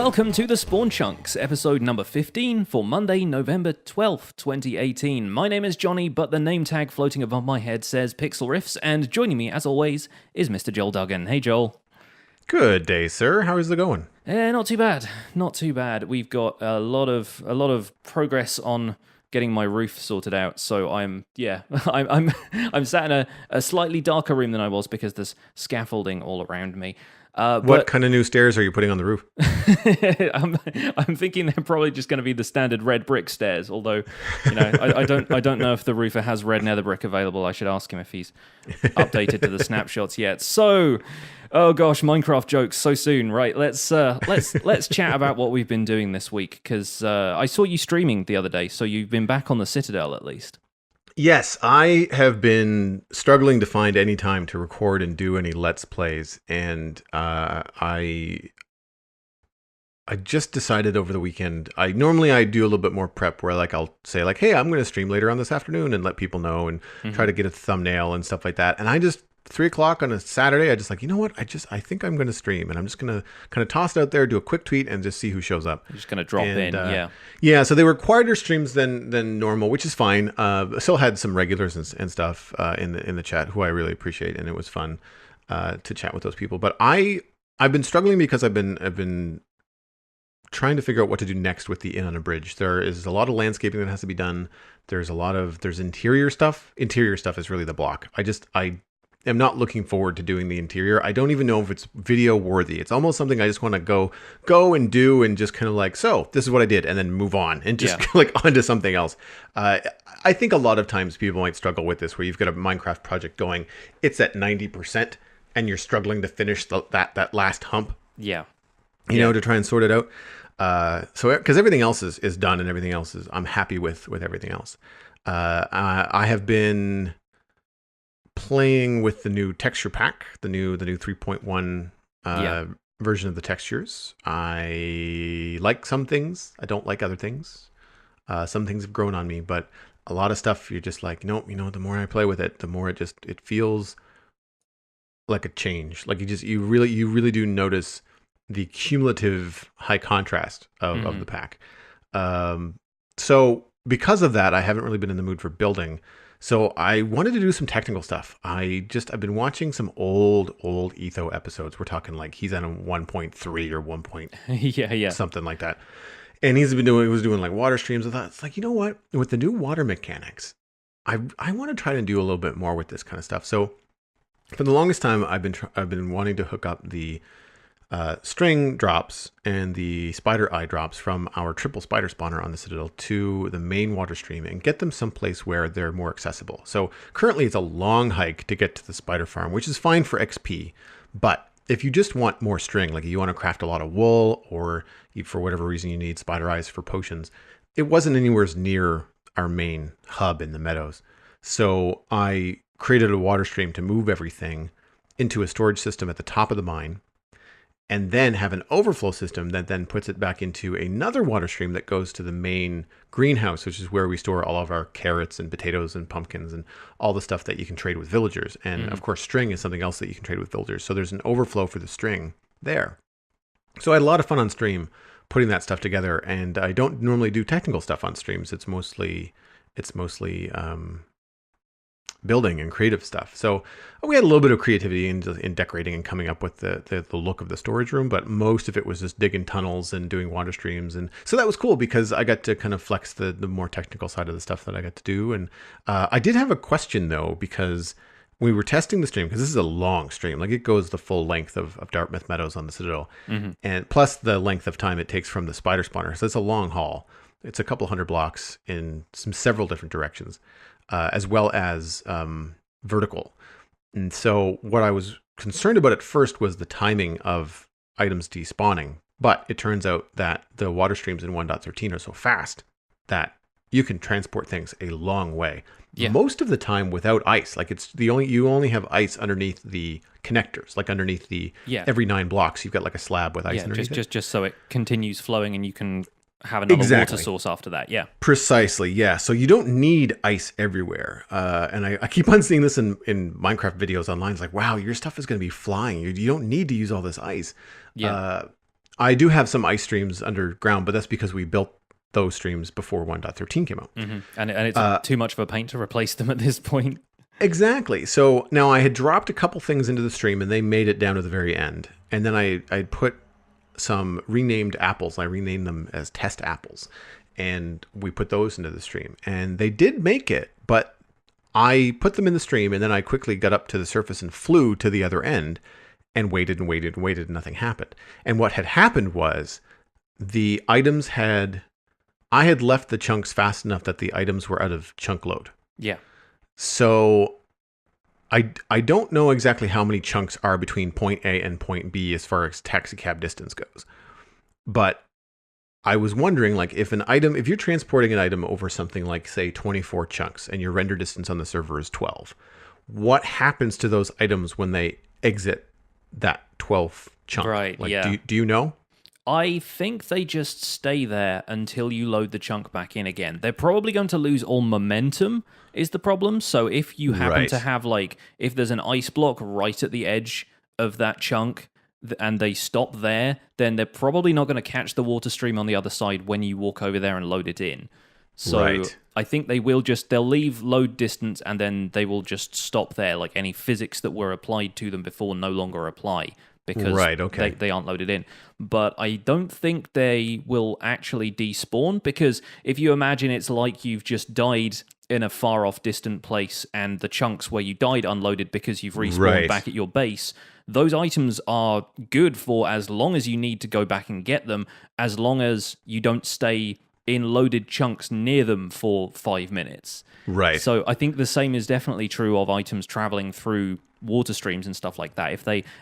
Welcome to the Spawn Chunks, episode number 15 for Monday, November 12th, 2018. My name is Johnny, but the name tag floating above my head says Pixlriffs, and joining me, as always, is Mr. Joel Duggan. Hey, Joel. Good day, sir. How is it going? Not too bad. Not too bad. We've got a lot of progress on getting my roof sorted out. So I'm sat in a slightly darker room than I was because there's scaffolding all around me. What kind of new stairs are you putting on the roof? I'm thinking they're probably just going to be the standard red brick stairs. Although, I don't know if the roofer has red nether brick available. I should ask him if he's updated to the snapshots yet. So, oh gosh, Minecraft jokes so soon, right? Let's chat about what we've been doing this week because I saw you streaming the other day. So you've been back on the Citadel at least. Yes, I have been struggling to find any time to record and do any Let's Plays, and I just decided over the weekend. I normally do a little bit more prep, where I'll say hey, I'm going to stream later on this afternoon and let people know and try to get a thumbnail and stuff like that. And I just 3:00 on a Saturday, I just you know what? I think I'm going to stream, and I'm just going to kind of toss it out there, do a quick tweet, and just see who shows up. You're just going to drop in, yeah. Yeah, so they were quieter streams than normal, which is fine. Still had some regulars and stuff in the chat who I really appreciate, and it was fun to chat with those people. But I've been struggling because I've been trying to figure out what to do next with the Inn on a Bridge. There is a lot of landscaping that has to be done. There's interior stuff. Interior stuff is really the block. I'm not looking forward to doing the interior. I don't even know if it's video worthy. It's almost something I just want to go and do and just kind of so this is what I did, and then move on and just onto something else. I think a lot of times people might struggle with this, where you've got a Minecraft project going, it's at 90%, and you're struggling to finish that last hump. Yeah. You know, to try and sort it out. So because everything else is done, and everything else I'm happy with everything else. I have been playing with the new texture pack, the new 3.1 version of the textures. I like some things. I don't like other things. Some things have grown on me, but a lot of stuff you're just nope. The more I play with it, the more it feels like a change. You really do notice the cumulative high contrast of the pack. So because of that, I haven't really been in the mood for building. So I wanted to do some technical stuff. I've been watching some old Etho episodes. We're talking he's on a 1.3 or 1. Something like that. And he was doing water streams. I thought it's you know what? With the new water mechanics, I want to try to do a little bit more with this kind of stuff. So for the longest time, I've been wanting to hook up the string drops and the spider eye drops from our triple spider spawner on the Citadel to the main water stream and get them someplace where they're more accessible. So currently it's a long hike to get to the spider farm, which is fine for XP. But if you just want more string, you want to craft a lot of wool, or for whatever reason you need spider eyes for potions, it wasn't anywhere near our main hub in the meadows. So I created a water stream to move everything into a storage system at the top of the mine, and then have an overflow system that then puts it back into another water stream that goes to the main greenhouse, which is where we store all of our carrots and potatoes and pumpkins and all the stuff that you can trade with villagers. And of course, string is something else that you can trade with villagers. So there's an overflow for the string there. So I had a lot of fun on stream putting that stuff together. And I don't normally do technical stuff on streams. It's mostly building and creative stuff. So we had a little bit of creativity in decorating and coming up with the look of the storage room, but most of it was just digging tunnels and doing water streams. And so that was cool because I got to kind of flex the more technical side of the stuff that I got to do. And I did have a question though, because we were testing the stream, because this is a long stream. It goes the full length of Dartmouth Meadows on the Citadel, and plus the length of time it takes from the spider spawner. So it's a long haul. It's a couple hundred blocks in several different directions. As well as vertical. And so what I was concerned about at first was the timing of items despawning. But it turns out that the water streams in 1.13 are so fast that you can transport things a long way. Yeah. Most of the time without ice. You only have ice underneath the connectors, underneath the every 9 blocks you've got a slab with ice underneath it. Just so it continues flowing and you can have another water source after that. Yeah, precisely. Yeah, so you don't need ice everywhere. And I keep on seeing this in Minecraft videos online. It's wow, your stuff is going to be flying. You don't need to use all this ice. Yeah. I do have some ice streams underground, but that's because we built those streams before 1.13 came out. Mm-hmm. And it's too much of a pain to replace them at this point. Exactly. So now I had dropped a couple things into the stream, and they made it down to the very end. And then I put some renamed apples. I renamed them as test apples, and we put those into the stream. And they did make it, but I put them in the stream, and then I quickly got up to the surface and flew to the other end and waited and waited and waited, and nothing happened. And what had happened was the items I had left the chunks fast enough that the items were out of chunk load. Yeah. So I don't know exactly how many chunks are between point A and point B as far as taxi cab distance goes. But I was wondering, like, if you're transporting an item over something like, say, 24 chunks and your render distance on the server is 12, what happens to those items when they exit that 12th chunk? Right, like, yeah. Do you know? I think they just stay there until you load the chunk back in again. They're probably going to lose all momentum is the problem. So if you happen to have, like, if there's an ice block right at the edge of that chunk and they stop there, then they're probably not going to catch the water stream on the other side when you walk over there and load it in. So I think they'll leave load distance and then they will just stop there. Like any physics that were applied to them before no longer apply, because they aren't loaded in. But I don't think they will actually despawn, because if you imagine it's like you've just died in a far off distant place and the chunks where you died unloaded because you've respawned back at your base, those items are good for as long as you need to go back and get them, as long as you don't stay in loaded chunks near them for 5 minutes. Right. So I think the same is definitely true of items traveling through water streams and stuff like that.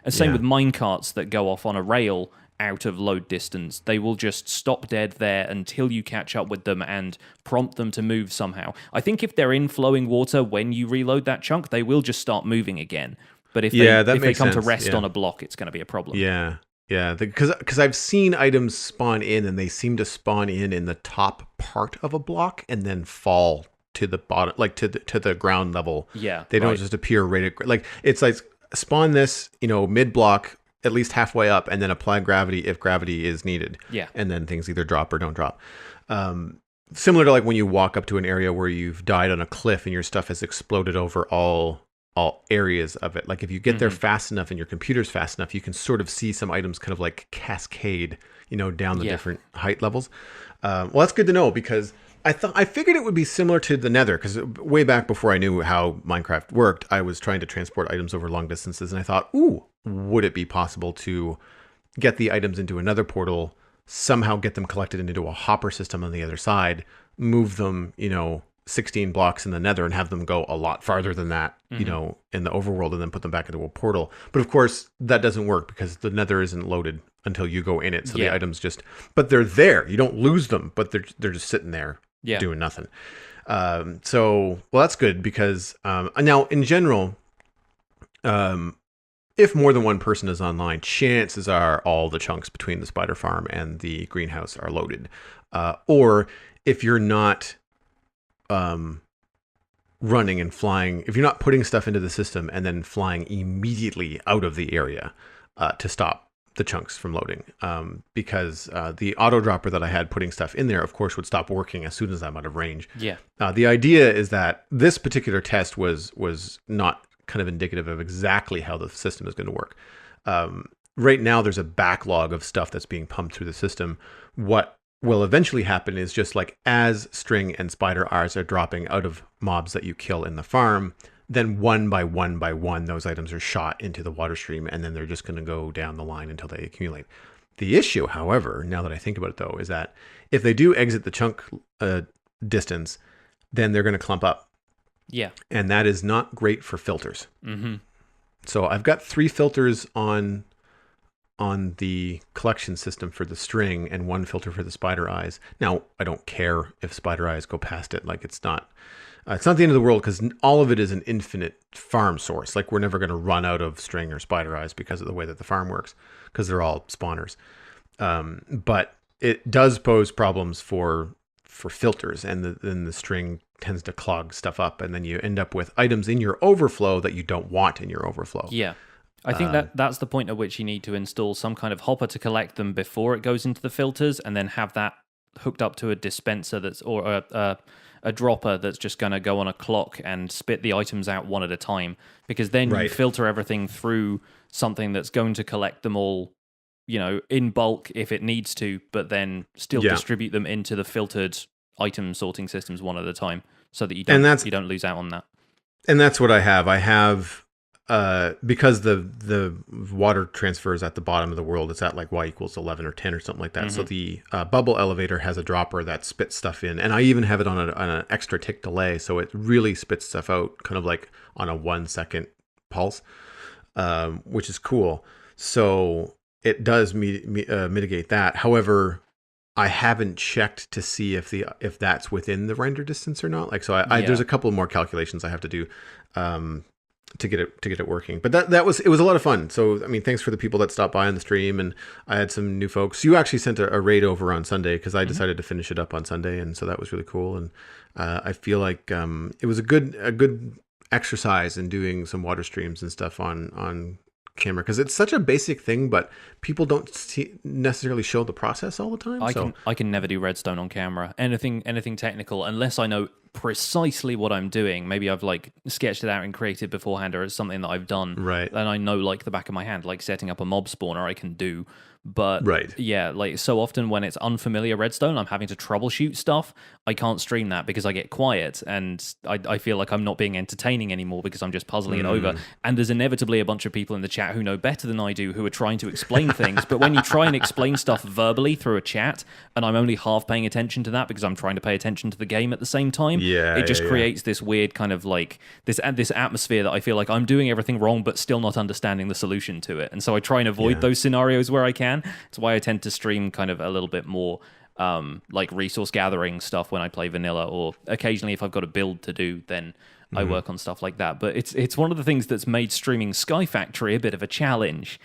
Same with minecarts that go off on a rail out of load distance, they will just stop dead there until you catch up with them and prompt them to move somehow. I think if they're in flowing water when you reload that chunk, they will just start moving again. But if they come to rest on a block, it's going to be a problem. Yeah. Yeah, because I've seen items spawn in, and they seem to spawn in the top part of a block and then fall to the bottom, like to the ground level. Yeah, they don't just appear right at, like, it's like spawn this, mid block, at least halfway up, and then apply gravity if gravity is needed. Yeah, and then things either drop or don't drop. Similar to like when you walk up to an area where you've died on a cliff and your stuff has exploded over all areas of it. Like if you get there fast enough and your computer's fast enough, you can sort of see some items kind of like cascade, down the different height levels. Well, that's good to know, because I figured it would be similar to the Nether, because way back before I knew how Minecraft worked, I was trying to transport items over long distances, and I thought, would it be possible to get the items into another portal, somehow get them collected into a hopper system on the other side, move them, 16 blocks in the Nether and have them go a lot farther than that, in the overworld, and then put them back into a portal. But of course, that doesn't work because the Nether isn't loaded until you go in it. So the items but they're there. You don't lose them, but they're just sitting there doing nothing. Well, that's good, because now in general, if more than one person is online, chances are all the chunks between the spider farm and the greenhouse are loaded. Or if you're not running and flying, if you're not putting stuff into the system and then flying immediately out of the area to stop the chunks from loading, because the auto dropper that I had putting stuff in there, of course, would stop working as soon as I'm out of range. Yeah. The idea is that this particular test was not kind of indicative of exactly how the system is going to work. Right now, there's a backlog of stuff that's being pumped through the system. What will eventually happen is just like as string and spider eyes are dropping out of mobs that you kill in the farm, then one by one, those items are shot into the water stream, and then they're just going to go down the line until they accumulate. The issue, however, now that I think about it though, is that if they do exit the chunk distance, then they're going to clump up. Yeah. And that is not great for filters. Mm-hmm. So I've got 3 filters on the collection system for the string and 1 filter for the spider eyes. Now, I don't care if spider eyes go past it. Like, it's not the end of the world, because all of it is an infinite farm source. Like, we're never going to run out of string or spider eyes because of the way that the farm works, because they're all spawners. But it does pose problems for filters, and then the string tends to clog stuff up, and then you end up with items in your overflow that you don't want in your overflow. Yeah. I think that's the point at which you need to install some kind of hopper to collect them before it goes into the filters, and then have that hooked up to a dispenser or a dropper that's just going to go on a clock and spit the items out one at a time. Because then you filter everything through something that's going to collect them all, in bulk if it needs to, but then still distribute them into the filtered item sorting systems one at a time, so that you don't lose out on that. And that's what I have. I have because the water transfers at the bottom of the world, it's at like y equals 11 or 10 or something like that. Mm-hmm. So the bubble elevator has a dropper that spits stuff in, and I even have it on an extra tick delay, so it really spits stuff out kind of like on a 1 second pulse, which is cool. So it does mitigate that. However, I haven't checked to see if that's within the render distance or not. Like, so there's a couple more calculations I have to do to get it working. But it was a lot of fun. So I mean, thanks for the people that stopped by on the stream, and I had some new folks. You actually sent a raid over on Sunday because I decided to finish it up on Sunday, and so that was really cool. And I feel like it was a good exercise in doing some water streams and stuff on camera, because it's such a basic thing, but people don't necessarily show the process all the time. I can never do redstone on camera, anything technical, unless I know precisely what I'm doing. Maybe I've like sketched it out in creative beforehand, or it's something that I've done, right? And I know like the back of my hand, like setting up a mob spawner I can do. But yeah, like so often when it's unfamiliar redstone, I'm having to troubleshoot stuff. I can't stream that because I get quiet, and I feel like I'm not being entertaining anymore because I'm just puzzling it over. And there's inevitably a bunch of people in the chat who know better than I do, who are trying to explain things. But when you try and explain stuff verbally through a chat, and I'm only half paying attention to that because I'm trying to pay attention to the game at the same time, it just creates this weird kind of like this atmosphere that I feel like I'm doing everything wrong but still not understanding the solution to it. And so I try and avoid those scenarios where I can. It's why I tend to stream kind of a little bit more like resource gathering stuff when I play vanilla, or occasionally if I've got a build to do, then I work on stuff like that. But it's one of the things that's made streaming Sky Factory a bit of a challenge.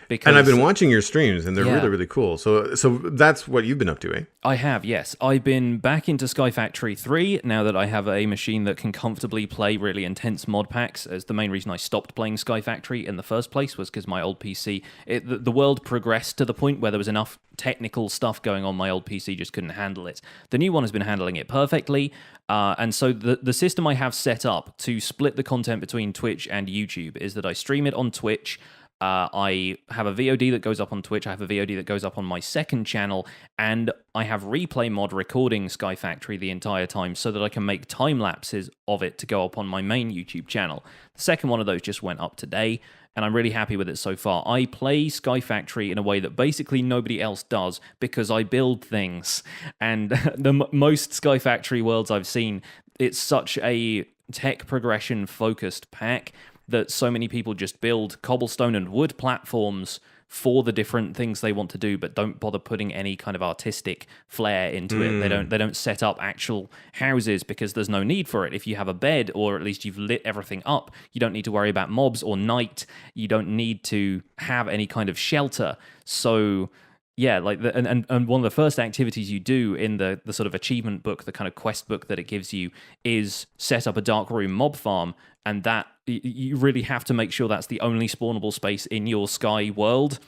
Because, and I've been watching your streams, and they're really, really cool. So that's what you've been up to, eh? I have, yes. I've been back into Sky Factory 3 now that I have a machine that can comfortably play really intense mod packs. As the main reason I stopped playing Sky Factory in the first place was because my old PC, the world progressed to the point where there was enough technical stuff going on, my old PC just couldn't handle it. The new one has been handling it perfectly. And so the system I have set up to split the content between Twitch and YouTube is that I stream it on Twitch. I have a VOD that goes up on Twitch, I have a VOD that goes up on my second channel, and I have Replay Mod recording Sky Factory the entire time so that I can make time lapses of it to go up on my main YouTube channel. The second one of those just went up today, and I'm really happy with it so far. I play Sky Factory in a way that basically nobody else does because I build things, and most Sky Factory worlds I've seen, it's such a tech progression focused pack that so many people just build cobblestone and wood platforms for the different things they want to do, but don't bother putting any kind of artistic flair into it. They don't set up actual houses because there's no need for it. If you have a bed, or at least you've lit everything up, you don't need to worry about mobs or night. You don't need to have any kind of shelter. So yeah, like and one of the first activities you do in the sort of achievement book, the kind of quest book that it gives you, is set up a dark room mob farm, and that you really have to make sure that's the only spawnable space in your Sky world.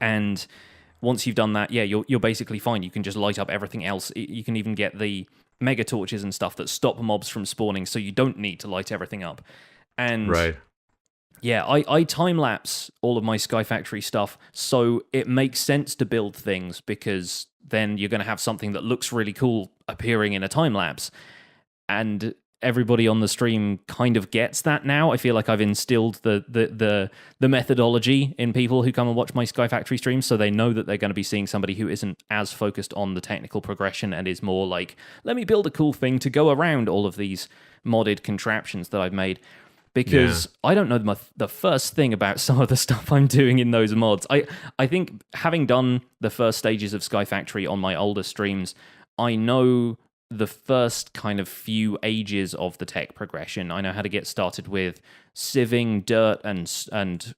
And once you've done that, you're basically fine. You can just light up everything else. You can even get the mega torches and stuff that stop mobs from spawning, so you don't need to light everything up. And yeah, I time-lapse all of my Sky Factory stuff, so it makes sense to build things, because then you're going to have something that looks really cool appearing in a time-lapse. And everybody on the stream kind of gets that now. I feel like I've instilled the methodology in people who come and watch my Sky Factory streams, so they know that they're going to be seeing somebody who isn't as focused on the technical progression and is more like, let me build a cool thing to go around all of these modded contraptions that I've made. Because I don't know the first thing about some of the stuff I'm doing in those mods. I think having done the first stages of Sky Factory on my older streams, I know the first kind of few ages of the tech progression. I know how to get started with sieving dirt and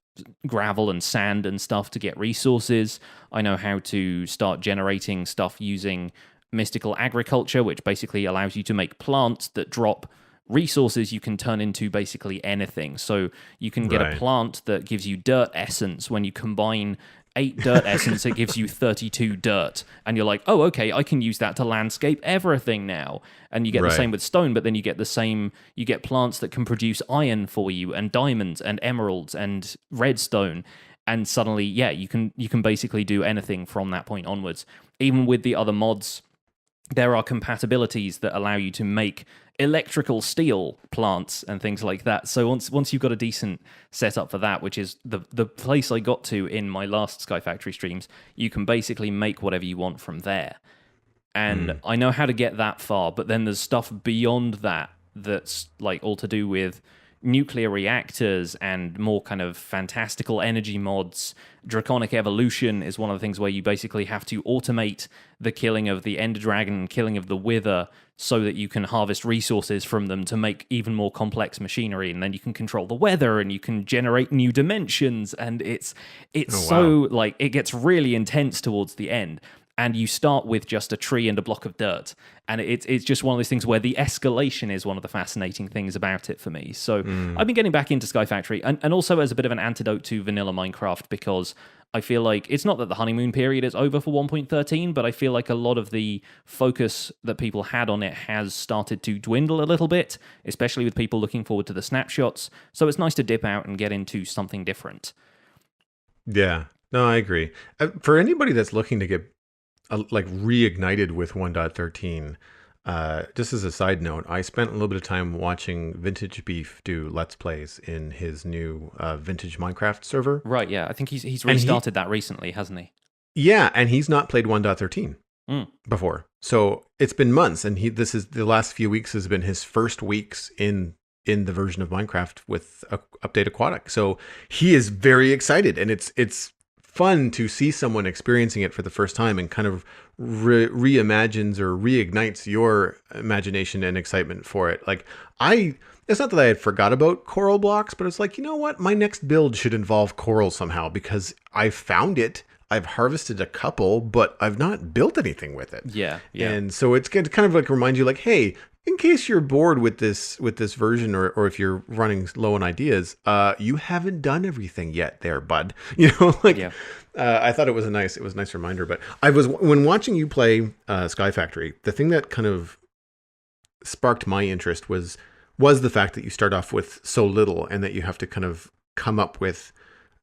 gravel and sand and stuff to get resources. I know how to start generating stuff using mystical agriculture, which basically allows you to make plants that drop resources you can turn into basically anything. So you can get a Right. plant that gives you dirt essence. When you combine 8 dirt essence, it gives you 32 dirt. And you're like, oh, okay, I can use that to landscape everything now. And you get the Right. same with stone, but then you get plants that can produce iron for you, and diamonds and emeralds and redstone. And suddenly, yeah, you can basically do anything from that point onwards. Even with the other mods, there are compatibilities that allow you to make electrical steel plants and things like that. So once you've got a decent setup for that, which is the place I got to in my last Sky Factory streams, you can basically make whatever you want from there. And I know how to get that far, but then there's stuff beyond that that's like all to do with nuclear reactors and more kind of fantastical energy mods. Draconic Evolution is one of the things where you basically have to automate the killing of the Ender Dragon, killing of the Wither, so that you can harvest resources from them to make even more complex machinery, and then you can control the weather and you can generate new dimensions, and it's so like it gets really intense towards the end. And you start with just a tree and a block of dirt. And it's just one of those things where the escalation is one of the fascinating things about it for me. So I've been getting back into Sky Factory, and also as a bit of an antidote to vanilla Minecraft, because I feel like it's not that the honeymoon period is over for 1.13, but I feel like a lot of the focus that people had on it has started to dwindle a little bit, especially with people looking forward to the snapshots. So it's nice to dip out and get into something different. Yeah. No, I agree. For anybody that's looking to get like reignited with 1.13, just as a side note, I spent a little bit of time watching Vintage Beef do Let's Plays in his new Vintage Minecraft server. Right, yeah. I think he's restarted that recently, hasn't he? Yeah, and he's not played 1.13 before. So it's been months, and this is the last few weeks has been his first weeks in the version of Minecraft with Update Aquatic. So he is very excited, and it's fun to see someone experiencing it for the first time and kind of reimagines or reignites your imagination and excitement for it. Like it's not that I had forgot about coral blocks, but it's like, you know what? My next build should involve coral somehow, because I found it. I've harvested a couple, but I've not built anything with it. Yeah. And so it's going to kind of like remind you like, hey, in case you're bored with this version, or if you're running low on ideas, you haven't done everything yet there, bud. You know, like I thought it was a nice reminder. But when watching you play Sky Factory, the thing that kind of sparked my interest was the fact that you start off with so little and that you have to kind of come up with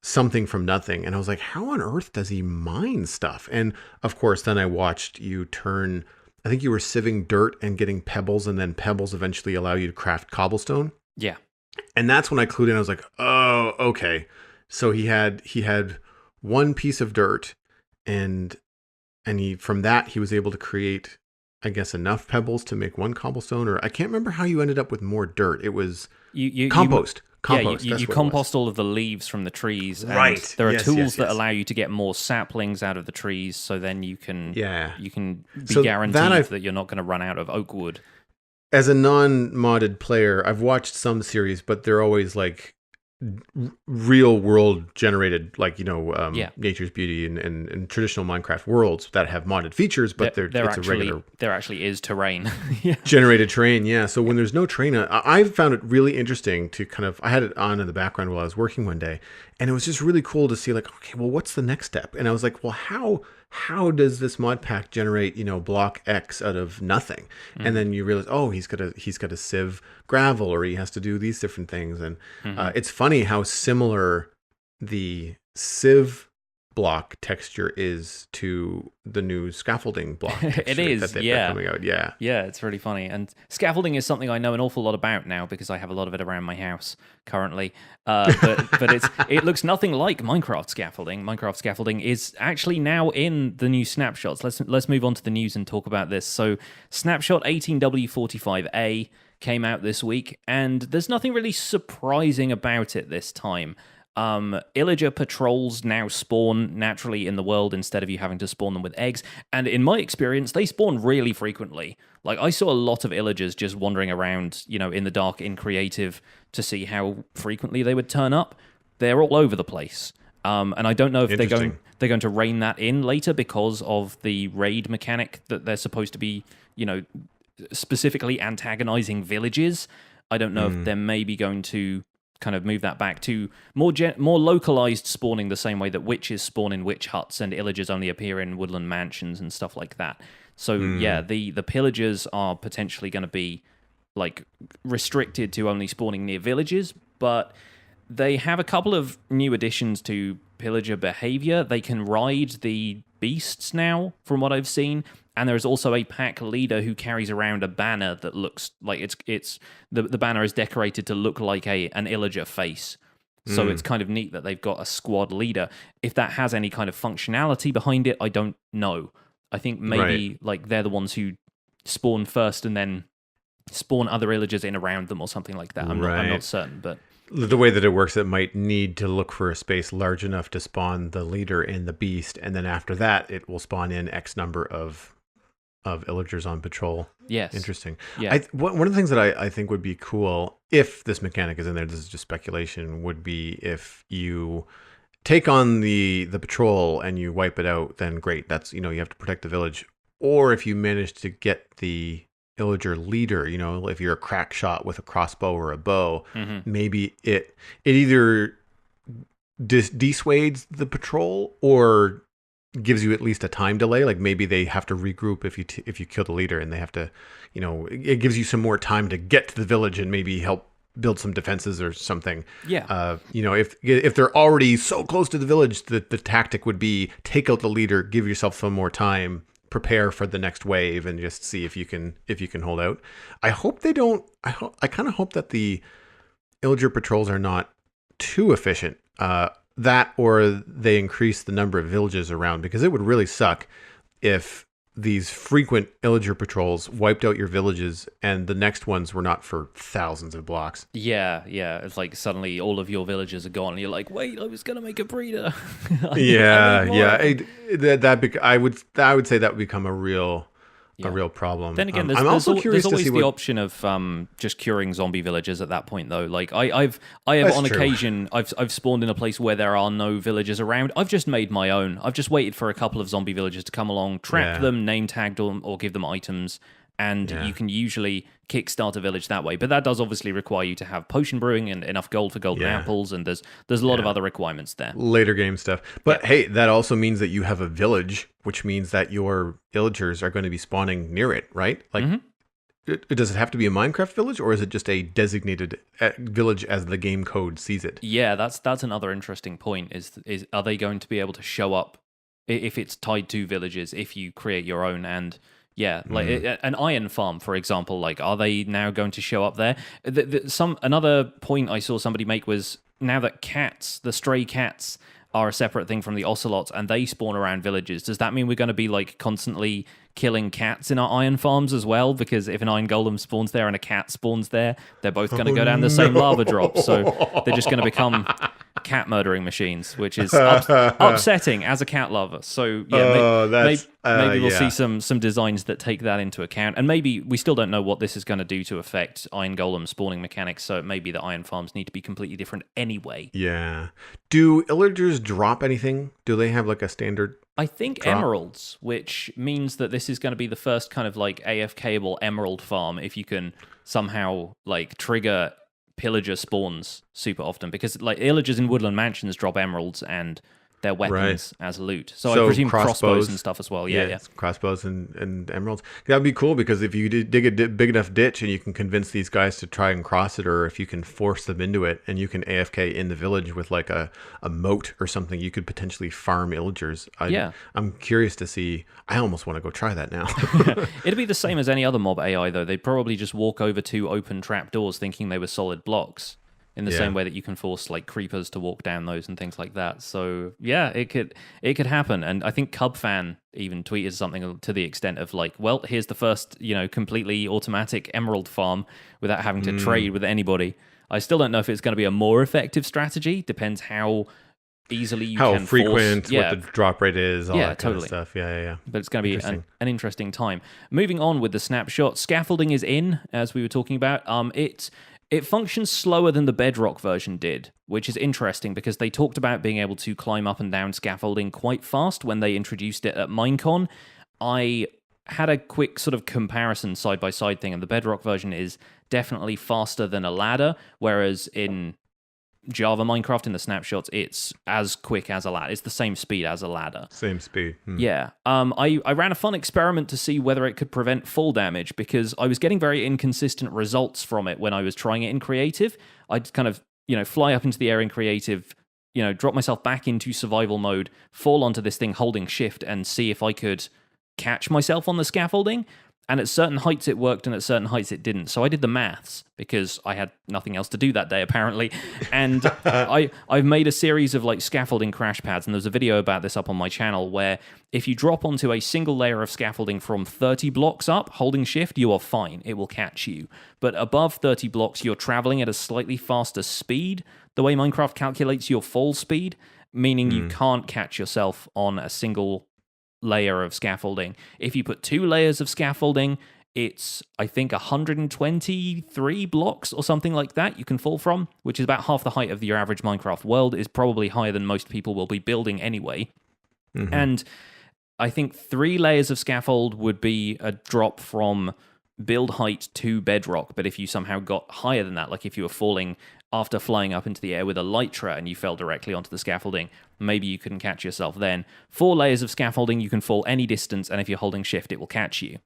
something from nothing. And I was like, how on earth does he mine stuff? And of course, then I watched you turn. I think you were sieving dirt and getting pebbles, and then pebbles eventually allow you to craft cobblestone. Yeah. And that's when I clued in. I was like, oh, okay. So he had one piece of dirt, and from that he was able to create, I guess, enough pebbles to make one cobblestone, or I can't remember how you ended up with more dirt. It was compost. You compost all of the leaves from the trees. And right. There are tools that allow you to get more saplings out of the trees, so then you can be guaranteed that you're not going to run out of oak wood. As a non-modded player, I've watched some series, but they're always like real world generated, like, you know, Nature's Beauty and traditional Minecraft worlds that have modded features, but there actually is terrain. Generated terrain. Yeah. So when there's no terrain, I found it really interesting to kind of, I had it on in the background while I was working one day, and it was just really cool to see like, okay, well, what's the next step? And I was like, well, how does this mod pack generate, you know, block X out of nothing? And then you realize, oh, he's got to sieve gravel, or he has to do these different things. And it's funny how similar the sieve block texture is to the new scaffolding block texture. It is, that they've got coming out. Yeah, it's really funny. And scaffolding is something I know an awful lot about now, because I have a lot of it around my house currently. But it looks nothing like Minecraft scaffolding. Minecraft scaffolding is actually now in the new snapshots. Let's move on to the news and talk about this. So Snapshot 18W45A came out this week, and there's nothing really surprising about it this time. Illager patrols now spawn naturally in the world instead of you having to spawn them with eggs. And in my experience, they spawn really frequently. Like, I saw a lot of Illagers just wandering around, you know, in the dark in creative to see how frequently they would turn up. They're all over the place. And I don't know if they're going to rein that in later because of the raid mechanic that they're supposed to be, you know, specifically antagonizing villages. I don't know if they're maybe going to kind of move that back to more localized spawning, the same way that witches spawn in witch huts and illagers only appear in woodland mansions and stuff like that. So yeah, the pillagers are potentially going to be like restricted to only spawning near villages, but they have a couple of new additions to pillager behavior. They can ride the beasts now, from what I've seen, and there's also a pack leader who carries around a banner that looks like it's the banner is decorated to look like an Illager face. So it's kind of neat that they've got a squad leader. If that has any kind of functionality behind it, I don't know. I think maybe like they're the ones who spawn first and then spawn other Illagers in around them or something like that. I'm not certain, but the way that it works, it might need to look for a space large enough to spawn the leader and the beast, and then after that, it will spawn in X number of Illagers on patrol. Yes. Interesting. Yeah. One of the things that I think would be cool, if this mechanic is in there, this is just speculation, would be if you take on the patrol and you wipe it out, then great. That's, you have to protect the village. Or if you manage to get the Illager leader, if you're a crack shot with a crossbow or a bow, maybe it either dissuades the patrol or gives you at least a time delay. Like maybe they have to regroup if you kill the leader, and they have to, it gives you some more time to get to the village and maybe help build some defenses or something. Yeah. If they're already so close to the village, the tactic would be take out the leader, give yourself some more time, prepare for the next wave, and just see if you can hold out. I hope they don't. I kind of hope that the Illager patrols are not too efficient. That or they increase the number of villages around, because it would really suck if these frequent Illager patrols wiped out your villages and the next ones were not for thousands of blocks. Yeah. It's like suddenly all of your villages are gone and you're like, wait, I was going to make a breeder. I would say that would become a real problem. Then again, I'm also curious there's always to see the option of just curing zombie villagers at that point, though. Like I have on occasion, I've spawned in a place where there are no villagers around. I've just made my own. I've just waited for a couple of zombie villagers to come along, trap them, name tagged them, or give them items, and you can usually kickstart a village that way. But that does obviously require you to have potion brewing and enough gold for golden apples, and there's a lot of other requirements there. Later game stuff. But hey, that also means that you have a village, which means that your Illagers are going to be spawning near it, right? Like, does it have to be a Minecraft village, or is it just a designated village as the game code sees it? Yeah, that's another interesting point. Is are they going to be able to show up if it's tied to villages if you create your own? And yeah, like an iron farm, for example, like are they now going to show up there? Another point I saw somebody make was, now that the stray cats are a separate thing from the ocelots and they spawn around villages, does that mean we're going to be like constantly killing cats in our iron farms as well? Because if an iron golem spawns there and a cat spawns there, they're both going to go down the same lava drop. So they're just going to become cat murdering machines, which is upsetting as a cat lover. So yeah, maybe we'll see some designs that take that into account. And maybe we still don't know what this is going to do to affect iron golem spawning mechanics. So it may be that iron farms need to be completely different anyway. Yeah. Do Illagers drop anything? Do they have like a standard? I think emeralds, which means that this is going to be the first kind of like AFK-able emerald farm if you can somehow like trigger pillager spawns super often, because like Illagers in woodland mansions drop emeralds and their weapons as loot. So I presume crossbows and stuff as well. Yeah. Crossbows and emeralds. That'd be cool, because if you dig a big enough ditch and you can convince these guys to try and cross it, or if you can force them into it and you can AFK in the village with like a moat or something, you could potentially farm Illagers. I'm curious to see. I almost want to go try that now. It'd be the same as any other mob AI, though. They'd probably just walk over to open trapdoors thinking they were solid blocks, in the same way that you can force like creepers to walk down those and things like that. So yeah, it could happen. And I think Cubfan even tweeted something to the extent of like, well, here's the first, completely automatic emerald farm without having to trade with anybody. I still don't know if it's going to be a more effective strategy. Depends how easily you can frequent, force, what the drop rate is, all that kind of stuff. Yeah. But it's going to be an interesting time. Moving on with the snapshot, scaffolding is in, as we were talking about. It functions slower than the Bedrock version did, which is interesting because they talked about being able to climb up and down scaffolding quite fast when they introduced it at Minecon. I had a quick sort of comparison side by side thing, and the Bedrock version is definitely faster than a ladder, whereas in Java Minecraft in the snapshots, it's as quick as a ladder. It's the same speed as a ladder. Same speed. Yeah. I ran a fun experiment to see whether it could prevent fall damage, because I was getting very inconsistent results from it when I was trying it in creative. I'd kind of, fly up into the air in creative, drop myself back into survival mode, fall onto this thing holding shift, and see if I could catch myself on the scaffolding. And at certain heights it worked, and at certain heights it didn't. So I did the maths, because I had nothing else to do that day, apparently. And I've made a series of like scaffolding crash pads, and there's a video about this up on my channel, where if you drop onto a single layer of scaffolding from 30 blocks up, holding shift, you are fine. It will catch you. But above 30 blocks, you're traveling at a slightly faster speed, the way Minecraft calculates your fall speed, meaning you can't catch yourself on a single layer of scaffolding. If you put 2 layers of scaffolding, it's, I think, 123 blocks or something like that you can fall from, which is about half the height of your average Minecraft world. Is probably higher than most people will be building anyway. And I think 3 layers of scaffold would be a drop from build height to bedrock, but if you somehow got higher than that, like if you were falling after flying up into the air with Elytra and you fell directly onto the scaffolding, maybe you couldn't catch yourself then. 4 layers of scaffolding, you can fall any distance, and if you're holding shift, it will catch you.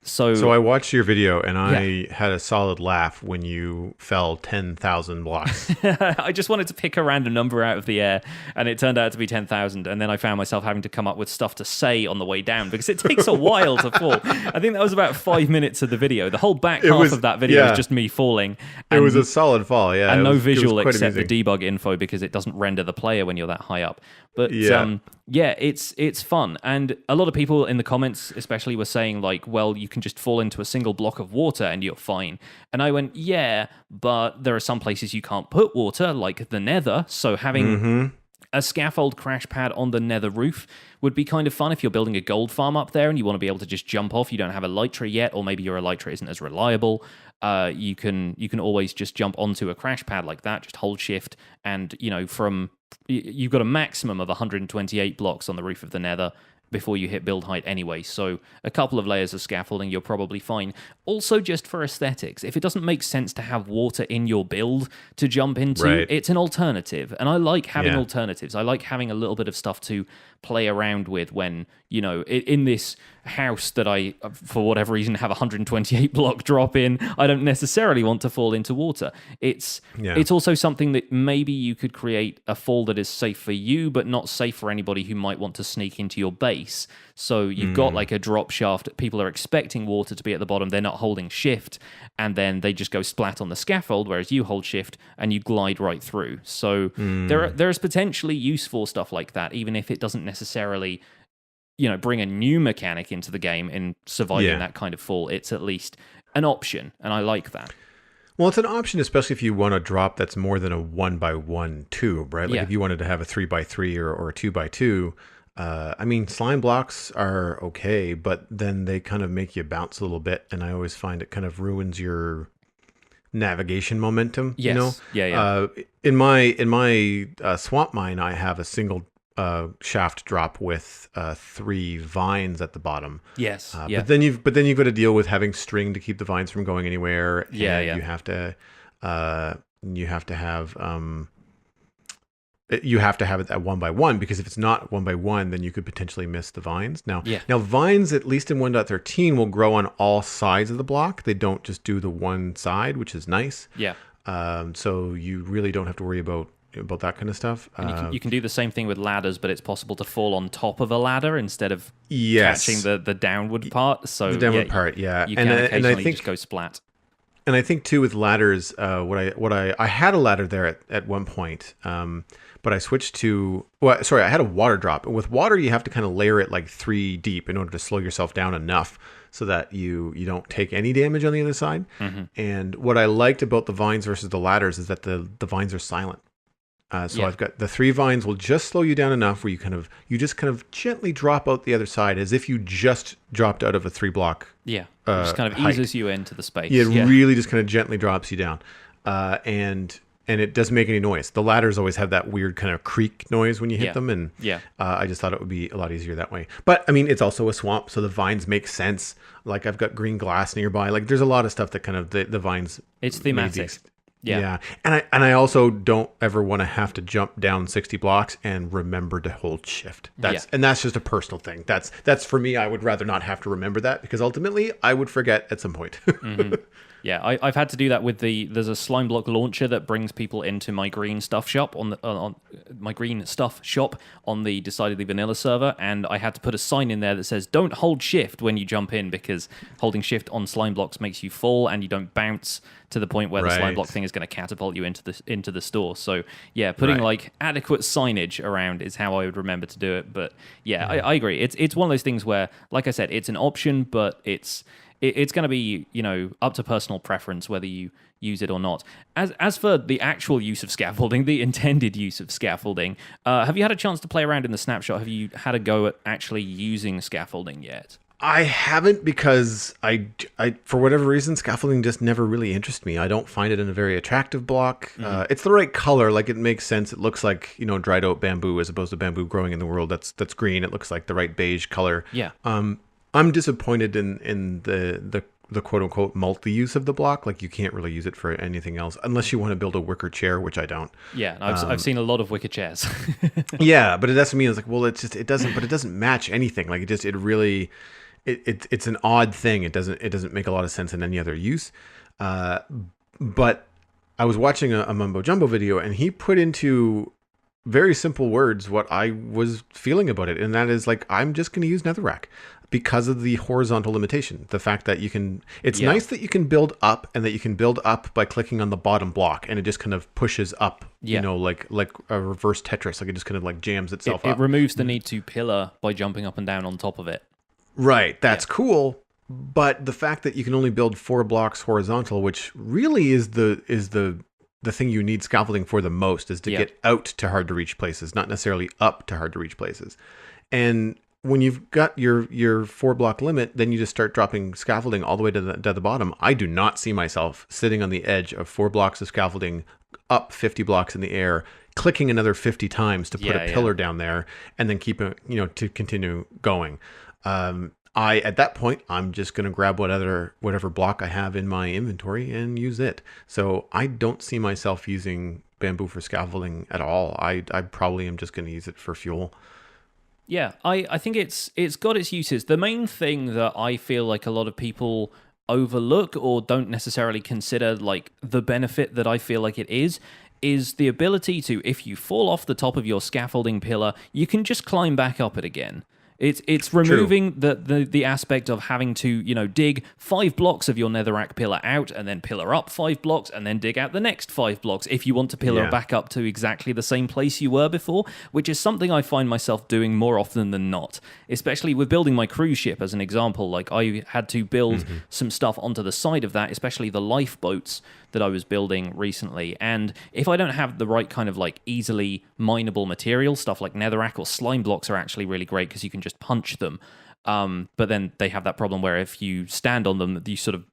So I watched your video, and I had a solid laugh when you fell 10,000 blocks. I just wanted to pick a random number out of the air, and it turned out to be 10,000, and then I found myself having to come up with stuff to say on the way down, because it takes a while to fall. I think that was about 5 minutes of the video. The whole back half of that video was just me falling. It was a solid fall, yeah. And no visual except the debug info, because it doesn't render the player when you're that high up. But it's fun. And a lot of people in the comments especially were saying like, well, you can just fall into a single block of water and you're fine. And I went, yeah, but there are some places you can't put water, like the nether. So having a scaffold crash pad on the nether roof would be kind of fun if you're building a gold farm up there and you want to be able to just jump off. You don't have Elytra yet, or maybe your Elytra isn't as reliable. You can always just jump onto a crash pad like that, just hold shift, and you've got a maximum of 128 blocks on the roof of the nether before you hit build height anyway, so a couple of layers of scaffolding, you're probably fine. Also, just for aesthetics, if it doesn't make sense to have water in your build to jump into, it's an alternative, and I like having alternatives. I like having a little bit of stuff to play around with when, in this house that I, for whatever reason, have 128 block drop in, I don't necessarily want to fall into water. It's also something that maybe you could create a fall that is safe for you, but not safe for anybody who might want to sneak into your base. So you've got like a drop shaft. People are expecting water to be at the bottom. They're not holding shift, and then they just go splat on the scaffold, whereas you hold shift and you glide right through. So there's potentially use for stuff like that, even if it doesn't necessarily bring a new mechanic into the game in surviving that kind of fall. It's at least an option, and I like that. Well, it's an option, especially if you want a drop that's more than a 1x1 tube, right? Like if you wanted to have a 3x3 or a 2x2, slime blocks are okay, but then they kind of make you bounce a little bit, and I always find it kind of ruins your navigation momentum. Yes. In my swamp mine, I have a single shaft drop with 3 vines at the bottom. Yes. But then you've got to deal with having string to keep the vines from going anywhere. You have to have it at 1x1, because if it's not 1x1, then you could potentially miss the vines. Now vines, at least in 1.13, will grow on all sides of the block. They don't just do the one side, which is nice. Yeah. So you really don't have to worry about that kind of stuff. And you can do the same thing with ladders, but it's possible to fall on top of a ladder instead of catching the downward part. So the downward part, you can occasionally just go splat. And I think too with ladders, I had a ladder there at one point, but I switched to I had a water drop. And with water, you have to kind of layer it like 3 deep in order to slow yourself down enough so that you don't take any damage on the other side. And what I liked about the vines versus the ladders is that the vines are silent. I've got the 3 vines will just slow you down enough where you just kind of gently drop out the other side as if you just dropped out of a 3 block. Yeah, it just kind of eases you into the space. It really just kind of gently drops you down. And and it doesn't make any noise. The ladders always have that weird kind of creak noise when you hit them, and I just thought it would be a lot easier that way. But I mean, it's also a swamp, so the vines make sense. Like I've got green glass nearby. Like there's a lot of stuff that kind of the vines. It's thematic. Yeah. And I also don't ever want to have to jump down 60 blocks and remember to hold shift. And that's just a personal thing. That's for me. I would rather not have to remember that because ultimately I would forget at some point. Yeah, I've had to do that with there's a slime block launcher that brings people into my green stuff shop on my green stuff shop on the Decidedly Vanilla server, and I had to put a sign in there that says don't hold shift when you jump in because holding shift on slime blocks makes you fall and you don't bounce to the point where the slime block thing is going to catapult you into the store. So yeah, putting like adequate signage around is how I would remember to do it. But yeah, I agree. It's one of those things where, like I said, it's an option, but it's going to be, up to personal preference whether you use it or not. As for the actual use of scaffolding, the intended use of scaffolding, have you had a chance to play around in the snapshot? Have you had a go at actually using scaffolding yet? I haven't because I for whatever reason, scaffolding just never really interested me. I don't find it in a very attractive block. It's the right color. Like it makes sense. It looks like, dried out bamboo as opposed to bamboo growing in the world. That's green. It looks like the right beige color. Yeah. I'm disappointed in the quote unquote multi-use of the block. Like you can't really use it for anything else unless you want to build a wicker chair, which I don't. Yeah, I've seen a lot of wicker chairs. Yeah, but it doesn't mean it's like, well, it doesn't match anything. Like it's an odd thing. It doesn't make a lot of sense in any other use. But I was watching a Mumbo Jumbo video and he put into very simple words what I was feeling about it, and that is like I'm just going to use netherrack because of the horizontal limitation. The fact that it's nice that you can build up and that you can build up by clicking on the bottom block and it just kind of pushes up, like a reverse Tetris, like it just kind of like jams itself up. It removes the need to pillar by jumping up and down on top of it. Right, that's cool. But the fact that you can only build 4 blocks horizontal, which really is the thing you need scaffolding for the most, is to get out to hard to reach places, not necessarily up to hard to reach places. And when you've got your 4 block limit, then you just start dropping scaffolding all the way to the bottom. I do not see myself sitting on the edge of 4 blocks of scaffolding up 50 blocks in the air, clicking another 50 times to put a pillar down there and then keep it, to continue going. At that point, I'm just going to grab whatever block I have in my inventory and use it. So I don't see myself using bamboo for scaffolding at all. I probably am just going to use it for fuel. Yeah, I think it's got its uses. The main thing that I feel like a lot of people overlook or don't necessarily consider like the benefit that I feel like it is the ability to, if you fall off the top of your scaffolding pillar, you can just climb back up it again. It's removing the aspect of having to, dig 5 blocks of your netherrack pillar out and then pillar up 5 blocks and then dig out the next 5 blocks if you want to pillar back up to exactly the same place you were before, which is something I find myself doing more often than not, especially with building my cruise ship as an example. Like I had to build some stuff onto the side of that, especially the lifeboats that I was building recently. And if I don't have the right kind of like easily mineable material, stuff like netherrack or slime blocks are actually really great because you can just punch them. But then they have that problem where if you stand on them, you sort of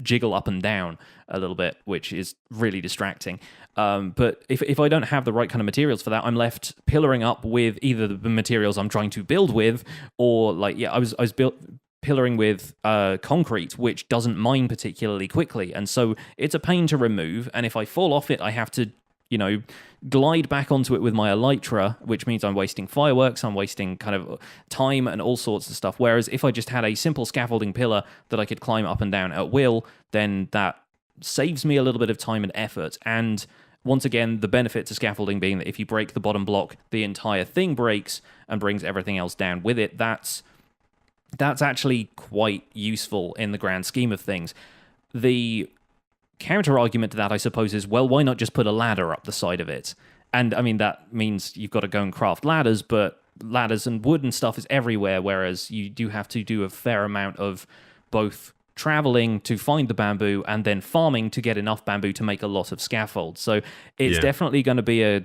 jiggle up and down a little bit, which is really distracting. But if I don't have the right kind of materials for that, I'm left pillaring up with either the materials I'm trying to build with, or like, I was pillaring with concrete, which doesn't mine particularly quickly, and so it's a pain to remove. And if I fall off it, I have to glide back onto it with my elytra, which means I'm wasting fireworks, I'm wasting kind of time and all sorts of stuff. Whereas if I just had a simple scaffolding pillar that I could climb up and down at will, then that saves me a little bit of time and effort. And once again, the benefit to scaffolding being that if you break the bottom block, the entire thing breaks and brings everything else down with it. That's actually quite useful in the grand scheme of things. The counter argument to that, I suppose, is, well, why not just put a ladder up the side of it? And I mean, that means you've got to go and craft ladders, but ladders and wood and stuff is everywhere, whereas you do have to do a fair amount of both traveling to find the bamboo and then farming to get enough bamboo to make a lot of scaffold. So it's definitely going to be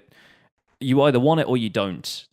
you either want it or you don't.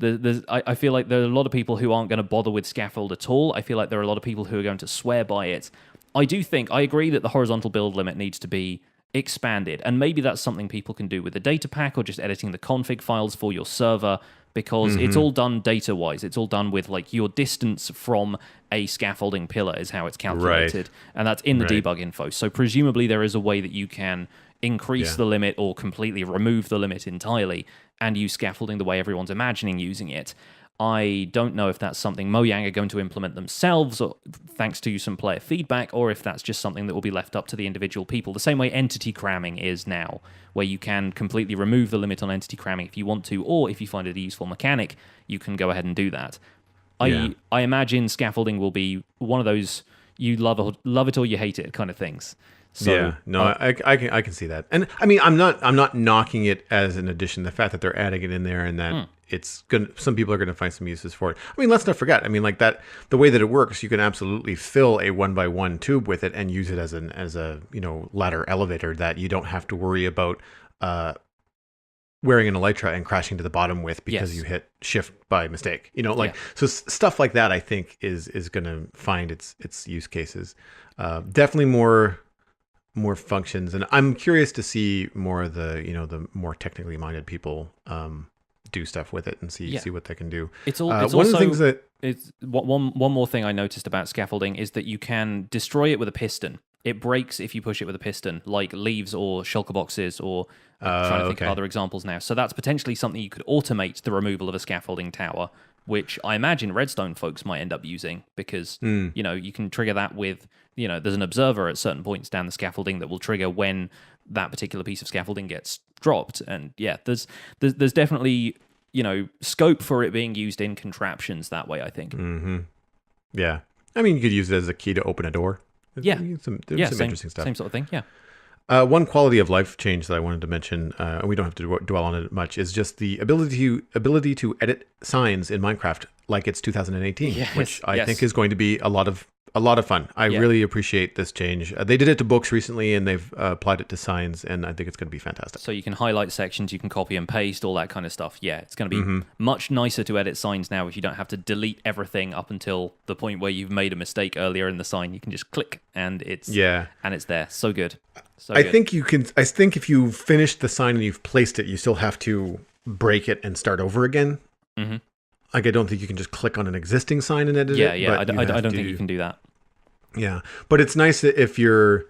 I feel like there are a lot of people who aren't going to bother with scaffold at all. I feel like there are a lot of people who are going to swear by it. I agree that the horizontal build limit needs to be expanded. And maybe that's something people can do with the data pack or just editing the config files for your server, because it's all done data-wise. It's all done with like your distance from a scaffolding pillar is how it's calculated. And that's in the debug info. So presumably there is a way that you can increase the limit or completely remove the limit entirely and use scaffolding the way everyone's imagining using it. I don't know if that's something Mojang are going to implement themselves, or thanks to some player feedback, or if that's just something that will be left up to the individual people. The same way entity cramming is now, where you can completely remove the limit on entity cramming if you want to, or if you find it a useful mechanic, you can go ahead and do that. I imagine scaffolding will be one of those you love it or you hate it kind of things. So, I can see that, and I mean I'm not knocking it as an addition. The fact that they're adding it in there and that some people are gonna find some uses for it. I mean, let's not forget. I mean, like that the way that it works, you can absolutely fill a 1x1 tube with it and use it as a ladder elevator that you don't have to worry about wearing an elytra and crashing to the bottom with because you hit shift by mistake. So stuff like that I think is gonna find its use cases. Definitely more functions, and I'm curious to see more of the more technically minded people do stuff with it and see what they can do. It's one also, of the things that one more thing I noticed about scaffolding is that you can destroy it with a piston. It breaks if you push it with a piston, like leaves or shulker boxes, or I'm trying to think of other examples now. So that's potentially something you could automate the removal of a scaffolding tower, which I imagine Redstone folks might end up using, because you can trigger that with there's an observer at certain points down the scaffolding that will trigger when that particular piece of scaffolding gets dropped. And there's definitely scope for it being used in contraptions that way, I think. Yeah, I mean, you could use it as a key to open a door. Some interesting stuff. Same sort of thing. One quality of life change that I wanted to mention, and we don't have to dwell on it much, is just the ability to edit signs in Minecraft like it's 2018, which I think is going to be a lot of fun. I really appreciate this change. They did it to books recently, and they've applied it to signs, and I think it's going to be fantastic. So you can highlight sections, you can copy and paste, all that kind of stuff. Yeah, it's going to be much nicer to edit signs now if you don't have to delete everything up until the point where you've made a mistake earlier in the sign. You can just click, and it's there. So good. I think if you finished the sign and you've placed it, you still have to break it and start over again. Like, I don't think you can just click on an existing sign and edit it. I don't think you can do that. Yeah, but it's nice that if you're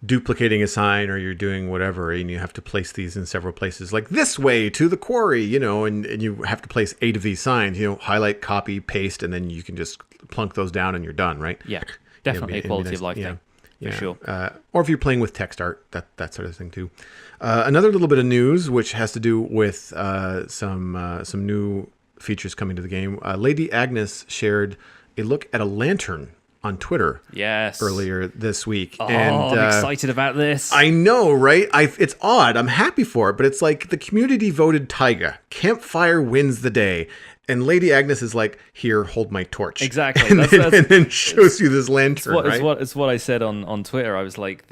duplicating a sign or you're doing whatever and you have to place these in several places, like this way to the quarry, and you have to place 8 of these signs, highlight, copy, paste, and then you can just plunk those down and you're done, right? Yeah, definitely a quality of life thing. For sure. Or if you're playing with text art, that sort of thing too. Another little bit of news, which has to do with some new features coming to the game. Lady Agnes shared a look at a lantern on Twitter earlier this week. I'm excited about this. I know, right? It's odd. I'm happy for it, but it's like the community voted Taiga. Campfire wins the day. And Lady Agnes is like, here, hold my torch. Exactly. And then shows you this lantern, It's what I said on Twitter. I was like,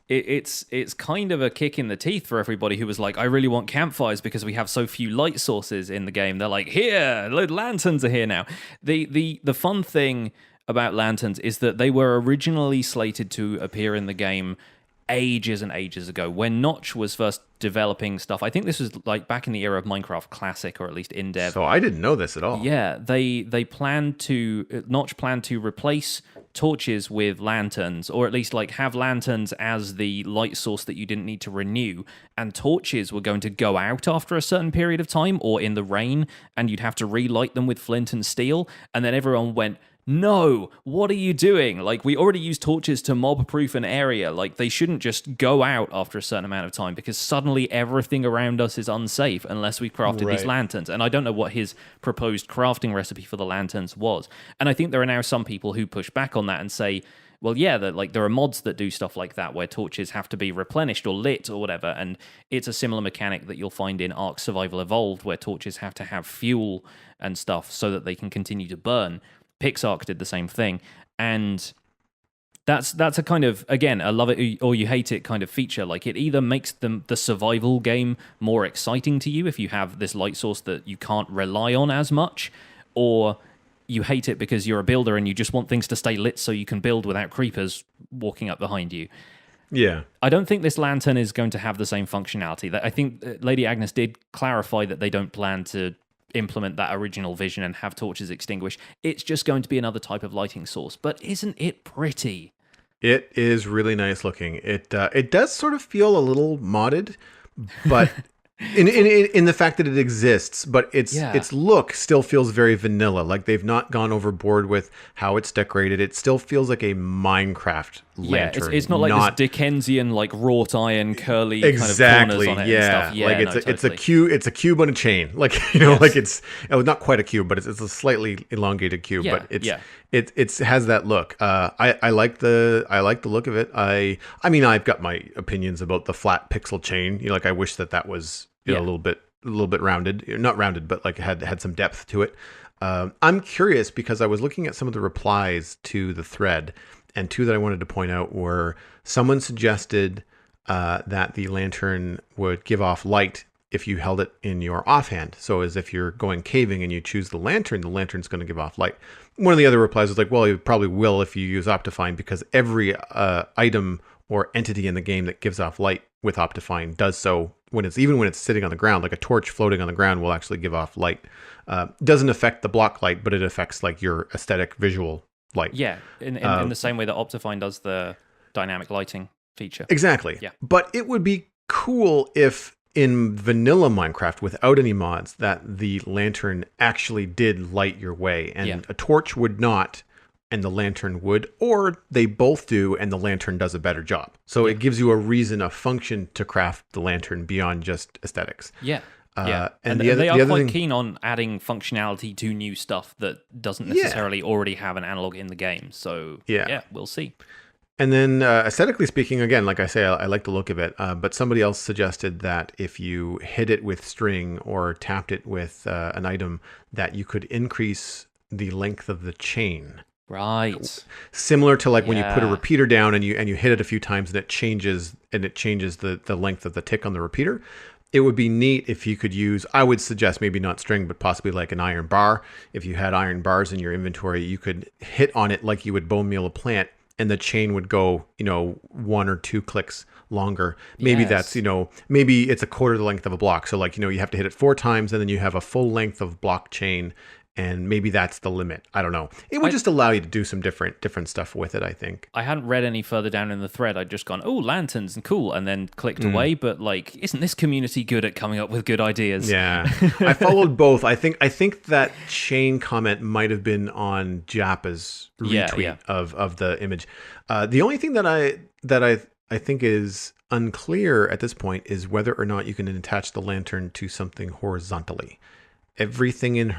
it's kind of a kick in the teeth for everybody who was like, I really want campfires because we have so few light sources in the game. They're like, here, lanterns are here now. The fun thing about lanterns is that they were originally slated to appear in the game ages and ages ago when Notch was first developing stuff. I think this was like back in the era of Minecraft Classic, or at least in dev. So I didn't know this at all. Yeah, Notch planned to replace torches with lanterns, or at least like have lanterns as the light source that you didn't need to renew, and torches were going to go out after a certain period of time or in the rain, and you'd have to relight them with flint and steel. And then everyone went, no, what are you doing? Like, we already use torches to mob-proof an area. Like, they shouldn't just go out after a certain amount of time, because suddenly everything around us is unsafe unless we've crafted these lanterns. And I don't know what his proposed crafting recipe for the lanterns was. And I think there are now some people who push back on that and say, well, yeah, there are mods that do stuff like that where torches have to be replenished or lit or whatever, and it's a similar mechanic that you'll find in Ark Survival Evolved, where torches have to have fuel and stuff so that they can continue to burn. Pixark did the same thing, and that's a kind of, again, a love it or you hate it kind of feature. Like, it either makes the survival game more exciting to you if you have this light source that you can't rely on as much, or you hate it because you're a builder and you just want things to stay lit so you can build without creepers walking up behind you. Yeah. I don't think this lantern is going to have the same functionality. I think Lady Agnes did clarify that they don't plan to implement that original vision and have torches extinguish. It's just going to be another type of lighting source. But isn't it pretty? It is really nice looking. It does sort of feel a little modded, but in the fact that it exists, but its look still feels very vanilla. Like they've not gone overboard with how it's decorated. It still feels like a Minecraft lantern. Yeah, it's not like this Dickensian like wrought iron curly exactly, kind of corners on it yeah. and stuff. Yeah, like it's a cube. It's a cube on a chain. Like like it's not quite a cube, but it's a slightly elongated cube. Yeah, but it has that look. I like the look of it. I mean I've got my opinions about the flat pixel chain. Like I wish that was a little bit rounded, not rounded, but like had some depth to it. I'm curious because I was looking at some of the replies to the thread, and two that I wanted to point out were someone suggested that the lantern would give off light if you held it in your offhand. So as if you're going caving and you choose the lantern's going to give off light. One of the other replies was like, well, it probably will if you use Optifine, because every item or entity in the game that gives off light with Optifine does so when it's sitting on the ground. Like a torch floating on the ground will actually give off light. Doesn't affect the block light, but it affects like your aesthetic visual light. Yeah, in the same way that Optifine does the dynamic lighting feature. Exactly. Yeah. But it would be cool if in vanilla Minecraft, without any mods, that the lantern actually did light your way, and a torch would not, and the lantern would, or they both do, and the lantern does a better job. So it gives you a reason, a function to craft the lantern beyond just aesthetics. Yeah. And they are quite keen on adding functionality to new stuff that doesn't necessarily already have an analog in the game. So yeah, we'll see. And then aesthetically speaking, again, like I say, I like the look of it. But somebody else suggested that if you hit it with string or tapped it with an item, that you could increase the length of the chain. Right. Similar to like when you put a repeater down and you hit it a few times and it changes the length of the tick on the repeater. It would be neat if you could use, I would suggest maybe not string, but possibly like an iron bar. If you had iron bars in your inventory, you could hit on it like you would bone meal a plant, and the chain would go, 1 or 2 clicks longer. Maybe that's, maybe it's a quarter the length of a block. So like, you have to hit it 4 times and then you have a full length of block chain, and maybe that's the limit. I don't know. It would just allow you to do some different stuff with it, I think. I hadn't read any further down in the thread. I'd just gone, oh, lanterns and cool, and then clicked away. But like, isn't this community good at coming up with good ideas? Yeah. I followed both. I think that chain comment might have been on Jappa's retweet of the image. The only thing that I think is unclear at this point is whether or not you can attach the lantern to something horizontally. Everything in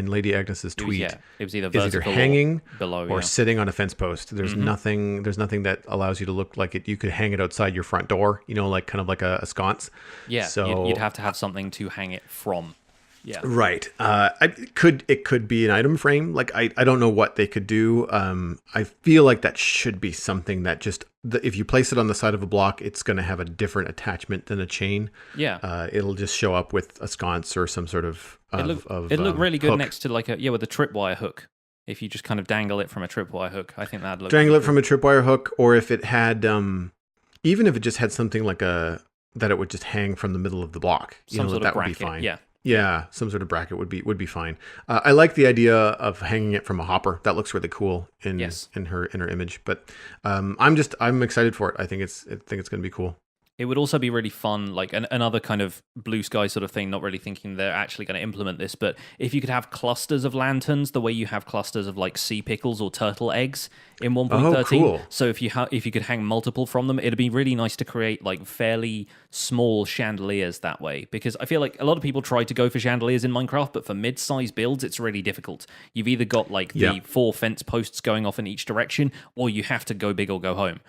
Lady Agnes's tweet it was either is either hanging or below, or sitting on a fence post. There's nothing that allows you to look like it. You could hang it outside your front door, like kind of like a sconce. Yeah, so you'd have to have something to hang it from. Yeah, right. It could be an item frame. Like I don't know what they could do. I feel like that should be something that just if you place it on the side of a block, it's going to have a different attachment than a chain. Yeah, it'll just show up with a sconce or some sort of. It looked really good hook. next to with a tripwire hook. If you just kind of dangle it from a tripwire hook, I think that'd look. Dangle it from a tripwire hook, or if it had, even if it just had something like that it would just hang from the middle of the block. Some sort of bracket, would be fine. Yeah. Yeah, some sort of bracket would be fine. I like the idea of hanging it from a hopper. That looks really cool in her image. But I'm excited for it. I think it's going to be cool. It would also be really fun, like another kind of blue sky sort of thing, not really thinking they're actually going to implement this, but if you could have clusters of lanterns the way you have clusters of like sea pickles or turtle eggs in 1.13. Oh, cool. So if you could hang multiple from them, it'd be really nice to create like fairly small chandeliers that way, because I feel like a lot of people try to go for chandeliers in Minecraft, but for mid-size builds, it's really difficult. You've either got like the 4 fence posts going off in each direction, or you have to go big or go home.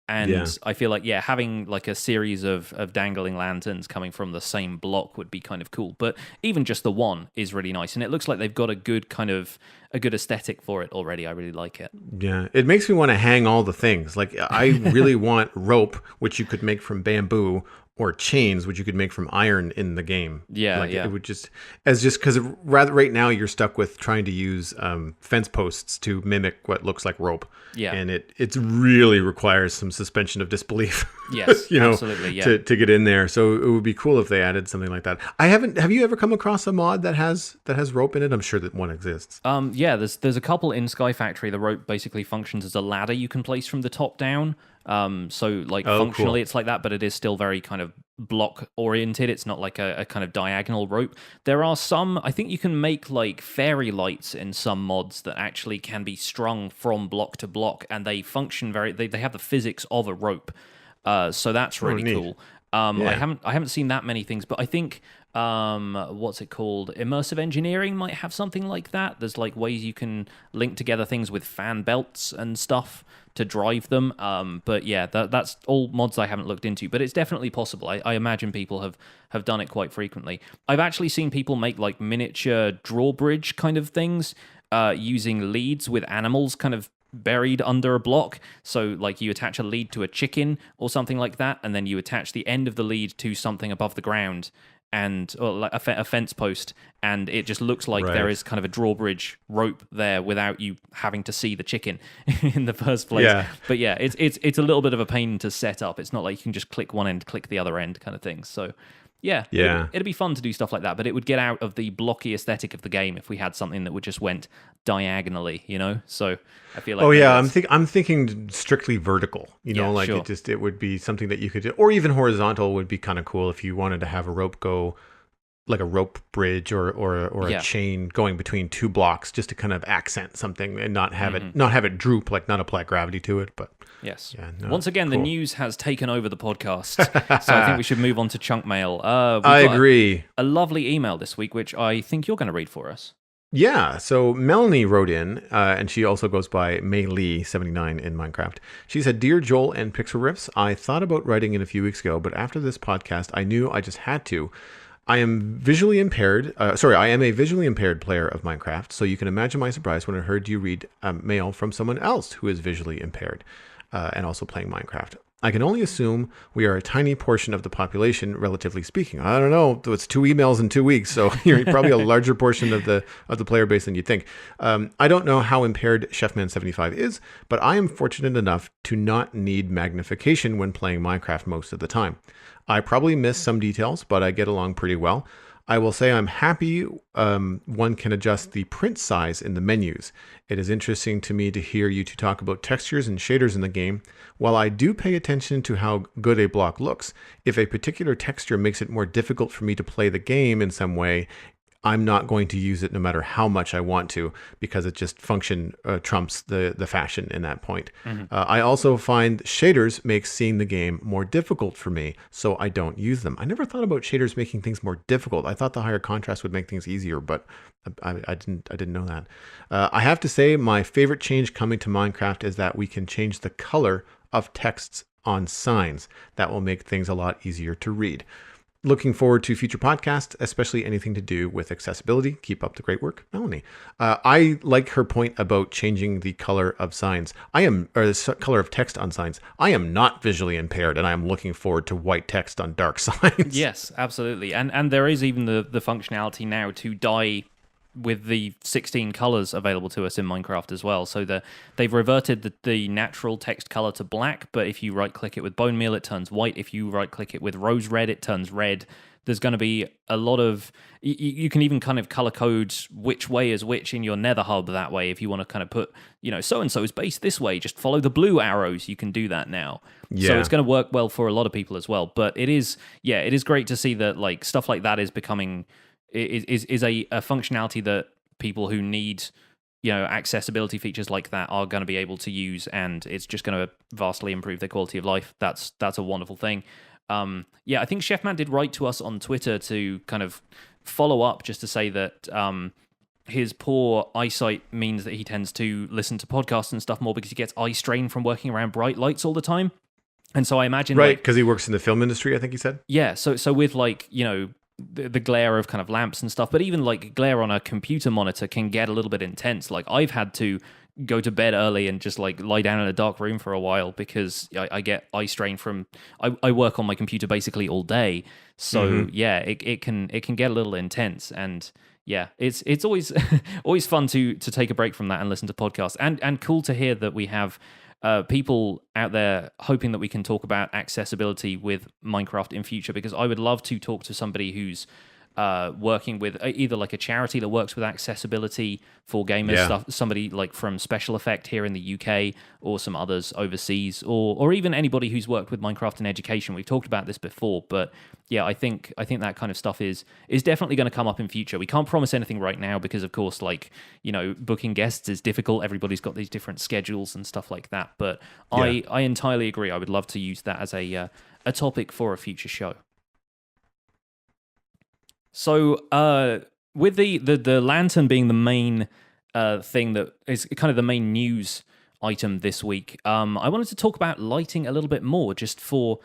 And I feel like, having like a series of dangling lanterns coming from the same block would be kind of cool. But even just the one is really nice. And it looks like they've got a good aesthetic for it already. I really like it. Yeah, it makes me want to hang all the things. Like I really want rope, which you could make from bamboo, or chains, which you could make from iron in the game. Yeah, like yeah. it would just because rather right now you're stuck with trying to use fence posts to mimic what looks like rope. Yeah. And it really requires some suspension of disbelief. Yes, you know, absolutely. Yeah. to get in there. So it would be cool if they added something like that. Have you ever come across a mod that has rope in it? I'm sure that one exists. Yeah, there's a couple in Sky Factory. The rope basically functions as a ladder you can place from the top down. So like functionally cool. it's like that, but it is still very kind of block oriented. It's not like a kind of diagonal rope. There are some, I think you can make like fairy lights in some mods that actually can be strung from block to block, and they function they have the physics of a rope. So that's really cool. Yeah. I haven't seen that many things, but I think what's it called? Immersive engineering might have something like that. There's like ways you can link together things with fan belts and stuff to drive them. But yeah, that's all mods I haven't looked into, but it's definitely possible. I imagine people have done it quite frequently. I've actually seen people make like miniature drawbridge kind of things using leads with animals kind of buried under a block. So like you attach a lead to a chicken or something like that, and then you attach the end of the lead to something above the ground, or like a fence post, and it just looks like there is kind of a drawbridge rope there without you having to see the chicken in the first place. Yeah. But yeah, it's a little bit of a pain to set up. It's not like you can just click one end, click the other end kind of thing. So yeah, it'd be fun to do stuff like that, but it would get out of the blocky aesthetic of the game if we had something that would just went diagonally, you know? So I feel like I'm thinking strictly vertical, like sure. it would be something that you could do, or even horizontal would be kind of cool if you wanted to have a rope go like a rope bridge or a chain going between two blocks, just to kind of accent something and not have it droop, like not apply gravity to it. But yes. Yeah, Once again, the news has taken over the podcast, so I think we should move on to chunk mail. I agree. A lovely email this week, which I think you're going to read for us. Yeah, so Melanie wrote in, and she also goes by Maylee79 in Minecraft. She said, "Dear Joel and Pixlriffs, I thought about writing in a few weeks ago, but after this podcast, I knew I just had to. I am I am a visually impaired player of Minecraft, so you can imagine my surprise when I heard you read mail from someone else who is visually impaired and also playing Minecraft. I can only assume we are a tiny portion of the population, relatively speaking. I don't know. It's 2 emails in 2 weeks, so you're probably a larger portion of the player base than you think. I don't know how impaired Chefman75 is, but I am fortunate enough to not need magnification when playing Minecraft most of the time. I probably miss some details, but I get along pretty well. I will say I'm happy one can adjust the print size in the menus. It is interesting to me to hear you two talk about textures and shaders in the game. While I do pay attention to how good a block looks, if a particular texture makes it more difficult for me to play the game in some way, I'm not going to use it no matter how much I want to, because it just function trumps the fashion in that point. I also find shaders make seeing the game more difficult for me, so I don't use them. I never thought about shaders making things more difficult. I thought the higher contrast would make things easier, but I didn't know that. I have to say my favorite change coming to Minecraft is that we can change the color of texts on signs. That will make things a lot easier to read. Looking forward to future podcasts, especially anything to do with accessibility. Keep up the great work, Melanie." I like her point about changing the color of signs. The color of text on signs. I am not visually impaired, and I am looking forward to white text on dark signs. Yes, absolutely. And there is even the functionality now to dye with the 16 colors available to us in Minecraft as well. So they've reverted the natural text color to black, but if you right-click it with bone meal, it turns white. If you right-click it with rose red, it turns red. There's going to be a lot of... You can even kind of color code which way is which in your nether hub that way. If you want to kind of put, so-and-so's base this way, just follow the blue arrows. You can do that now. Yeah. So it's going to work well for a lot of people as well. But it is great to see that like stuff like that is becoming... is a functionality that people who need accessibility features like that are going to be able to use, and it's just going to vastly improve their quality of life. That's a wonderful thing. I think Chefman did write to us on Twitter to kind of follow up, just to say that his poor eyesight means that he tends to listen to podcasts and stuff more because he gets eye strain from working around bright lights all the time. And so I imagine right, because he works in the film industry, I think he said. Yeah, so with the glare of kind of lamps and stuff, but even like glare on a computer monitor can get a little bit intense. Like I've had to go to bed early and just like lie down in a dark room for a while because I get eye strain from I work on my computer basically all day. So yeah, it can get a little intense, and yeah, it's always always fun to take a break from that and listen to podcasts, and cool to hear that we have people out there hoping that we can talk about accessibility with Minecraft in future, because I would love to talk to somebody who's working with either like a charity that works with accessibility for gamers, stuff, somebody like from Special Effect here in the UK, or some others overseas, or even anybody who's worked with Minecraft in education. We've talked about this before, but yeah, I think that kind of stuff is definitely going to come up in future. We can't promise anything right now because, of course, like, you know, booking guests is difficult. Everybody's got these different schedules and stuff like that. But I entirely agree. I would love to use that as a topic for a future show. So, with the lantern being the main thing that is kind of the main news item this week, I wanted to talk about lighting a little bit more, just for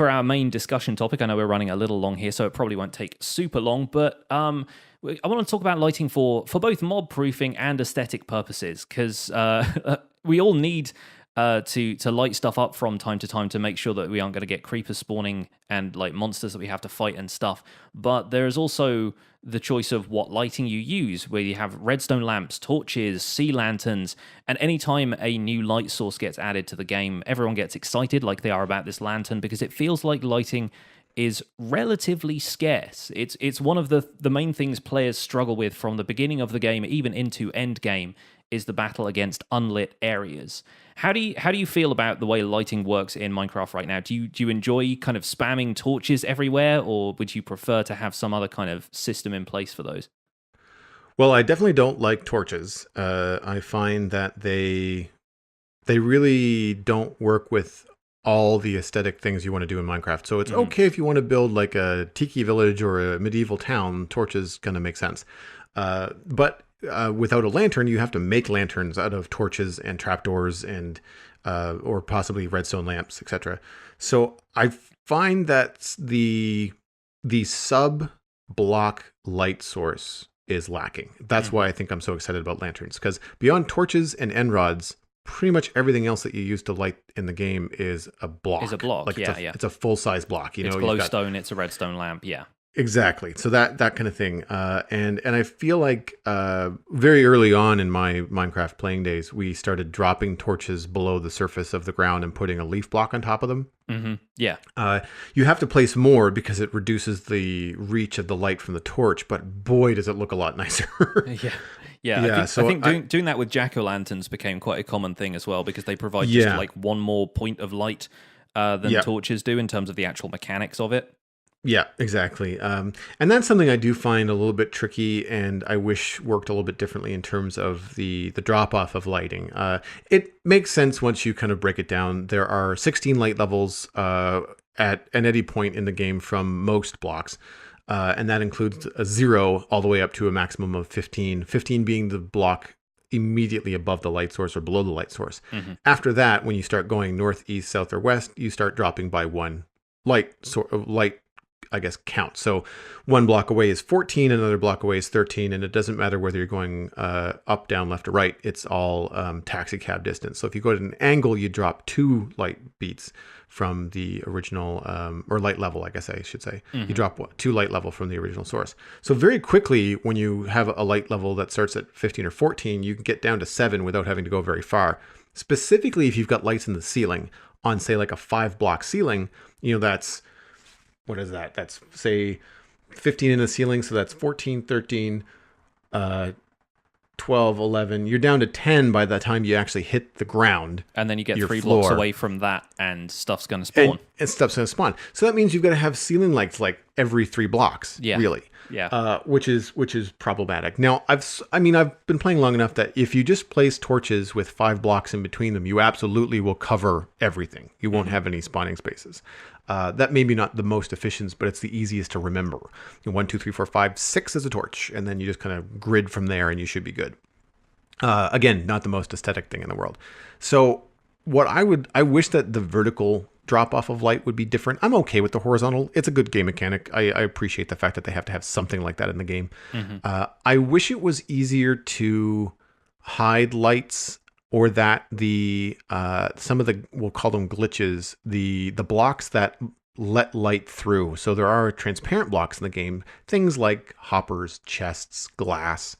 our main discussion topic. I know we're running a little long here, so it probably won't take super long, but I want to talk about lighting for both mob proofing and aesthetic purposes, because we all need to light stuff up from time to time to make sure that we aren't going to get creepers spawning and like monsters that we have to fight and stuff. But there's also the choice of what lighting you use, where you have redstone lamps, torches, sea lanterns, and anytime a new light source gets added to the game, everyone gets excited like they are about this lantern, because it feels like lighting is relatively scarce. It's one of the main things players struggle with from the beginning of the game even into end game, is the battle against unlit areas. How do you feel about the way lighting works in Minecraft right now? Do you enjoy kind of spamming torches everywhere, or would you prefer to have some other kind of system in place for those? Well, I definitely don't like torches. I find that they really don't work with all the aesthetic things you want to do in Minecraft. So it's okay if you want to build like a tiki village or a medieval town, torches kind of make sense. But without a lantern, you have to make lanterns out of torches and trapdoors and or possibly redstone lamps, etc. So I find that the sub block light source is lacking. That's why I think I'm so excited about lanterns, because beyond torches and end rods, pretty much everything else that you use to light in the game is a block. Like it's a full size block. You know, it's glowstone. It's a redstone lamp. Yeah. Exactly. So that kind of thing. And I feel like very early on in my Minecraft playing days, we started dropping torches below the surface of the ground and putting a leaf block on top of them. Mm-hmm. Yeah. You have to place more because it reduces the reach of the light from the torch, but boy, does it look a lot nicer. Yeah. I think doing that with jack-o'-lanterns became quite a common thing as well, because they provide just like one more point of light than torches do in terms of the actual mechanics of it. Yeah, exactly. And that's something I do find a little bit tricky, and I wish worked a little bit differently in terms of the drop-off of lighting. It makes sense once you kind of break it down. There are 16 light levels at any point in the game from most blocks, and that includes a 0 all the way up to a maximum of 15, 15 being the block immediately above the light source or below the light source. After that, when you start going north, east, south, or west, you start dropping by one light I guess count. So one block away is 14, another block away is 13, and it doesn't matter whether you're going up, down, left, or right. It's all taxi cab distance. So if you go at an angle, you drop 2 light beats from the original, or light level, I guess I should say. You drop 2 light level from the original source. So very quickly, when you have a light level that starts at 15 or 14, you can get down to 7 without having to go very far. Specifically, if you've got lights in the ceiling on, say, like a 5-block ceiling, you know, that's, what is that? That's, say, 15 in the ceiling. So that's 14, 13, 12, 11. You're down to 10 by the time you actually hit the ground. And then you get 3 blocks away from that, and stuff's going to spawn. And stuff's going to spawn. So that means you've got to have ceiling lights like every 3 blocks, really. Yeah. Which is problematic. Now, I've been playing long enough that if you just place torches with 5 blocks in between them, you absolutely will cover everything. You won't have any spawning spaces. That may be not the most efficient, but it's the easiest to remember. 1, 2, 3, 4, 5, 6 is a torch, and then you just kind of grid from there, and you should be good. Again, not the most aesthetic thing in the world. So I wish that the vertical drop off of light would be different. I'm okay with the horizontal. It's a good game mechanic. I appreciate the fact that they have to have something like that in the game. I wish it was easier to hide lights, or that the some of the, we'll call them glitches, the blocks that let light through. So there are transparent blocks in the game, things like hoppers, chests, glass,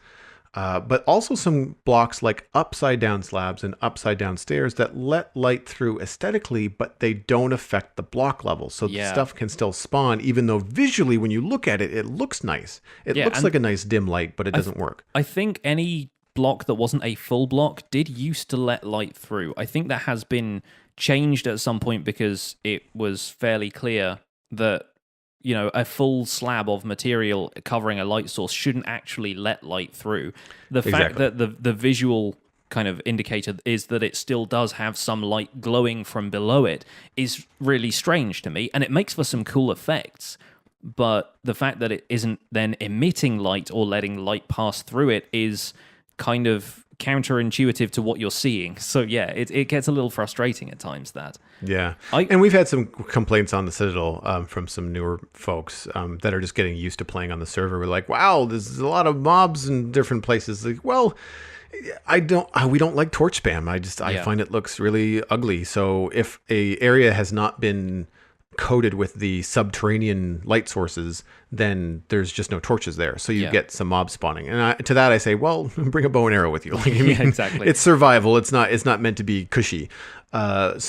but also some blocks like upside down slabs and upside down stairs that let light through aesthetically, but they don't affect the block level. So the stuff can still spawn, even though visually when you look at it, it looks nice. It looks like a nice dim light, but it doesn't work. I think any block that wasn't a full block did used to let light through. I think that has been changed at some point because it was fairly clear that, you know, a full slab of material covering a light source shouldn't actually let light through. The fact that the visual kind of indicator is that it still does have some light glowing from below it is really strange to me, and it makes for some cool effects. But the fact that it isn't then emitting light or letting light pass through it is kind of counterintuitive to what you're seeing. So yeah, it gets a little frustrating at times, that. Yeah. And we've had some complaints on the Citadel from some newer folks that are just getting used to playing on the server. We're like, wow, there's a lot of mobs in different places. Like, well, we don't like torch spam. I find it looks really ugly. So if a area has not been coated with the subterranean light sources, then there's just no torches there. So you get some mob spawning. And to that I say, well, bring a bow and arrow with you. Like, I mean, exactly. It's survival. It's not meant to be cushy. But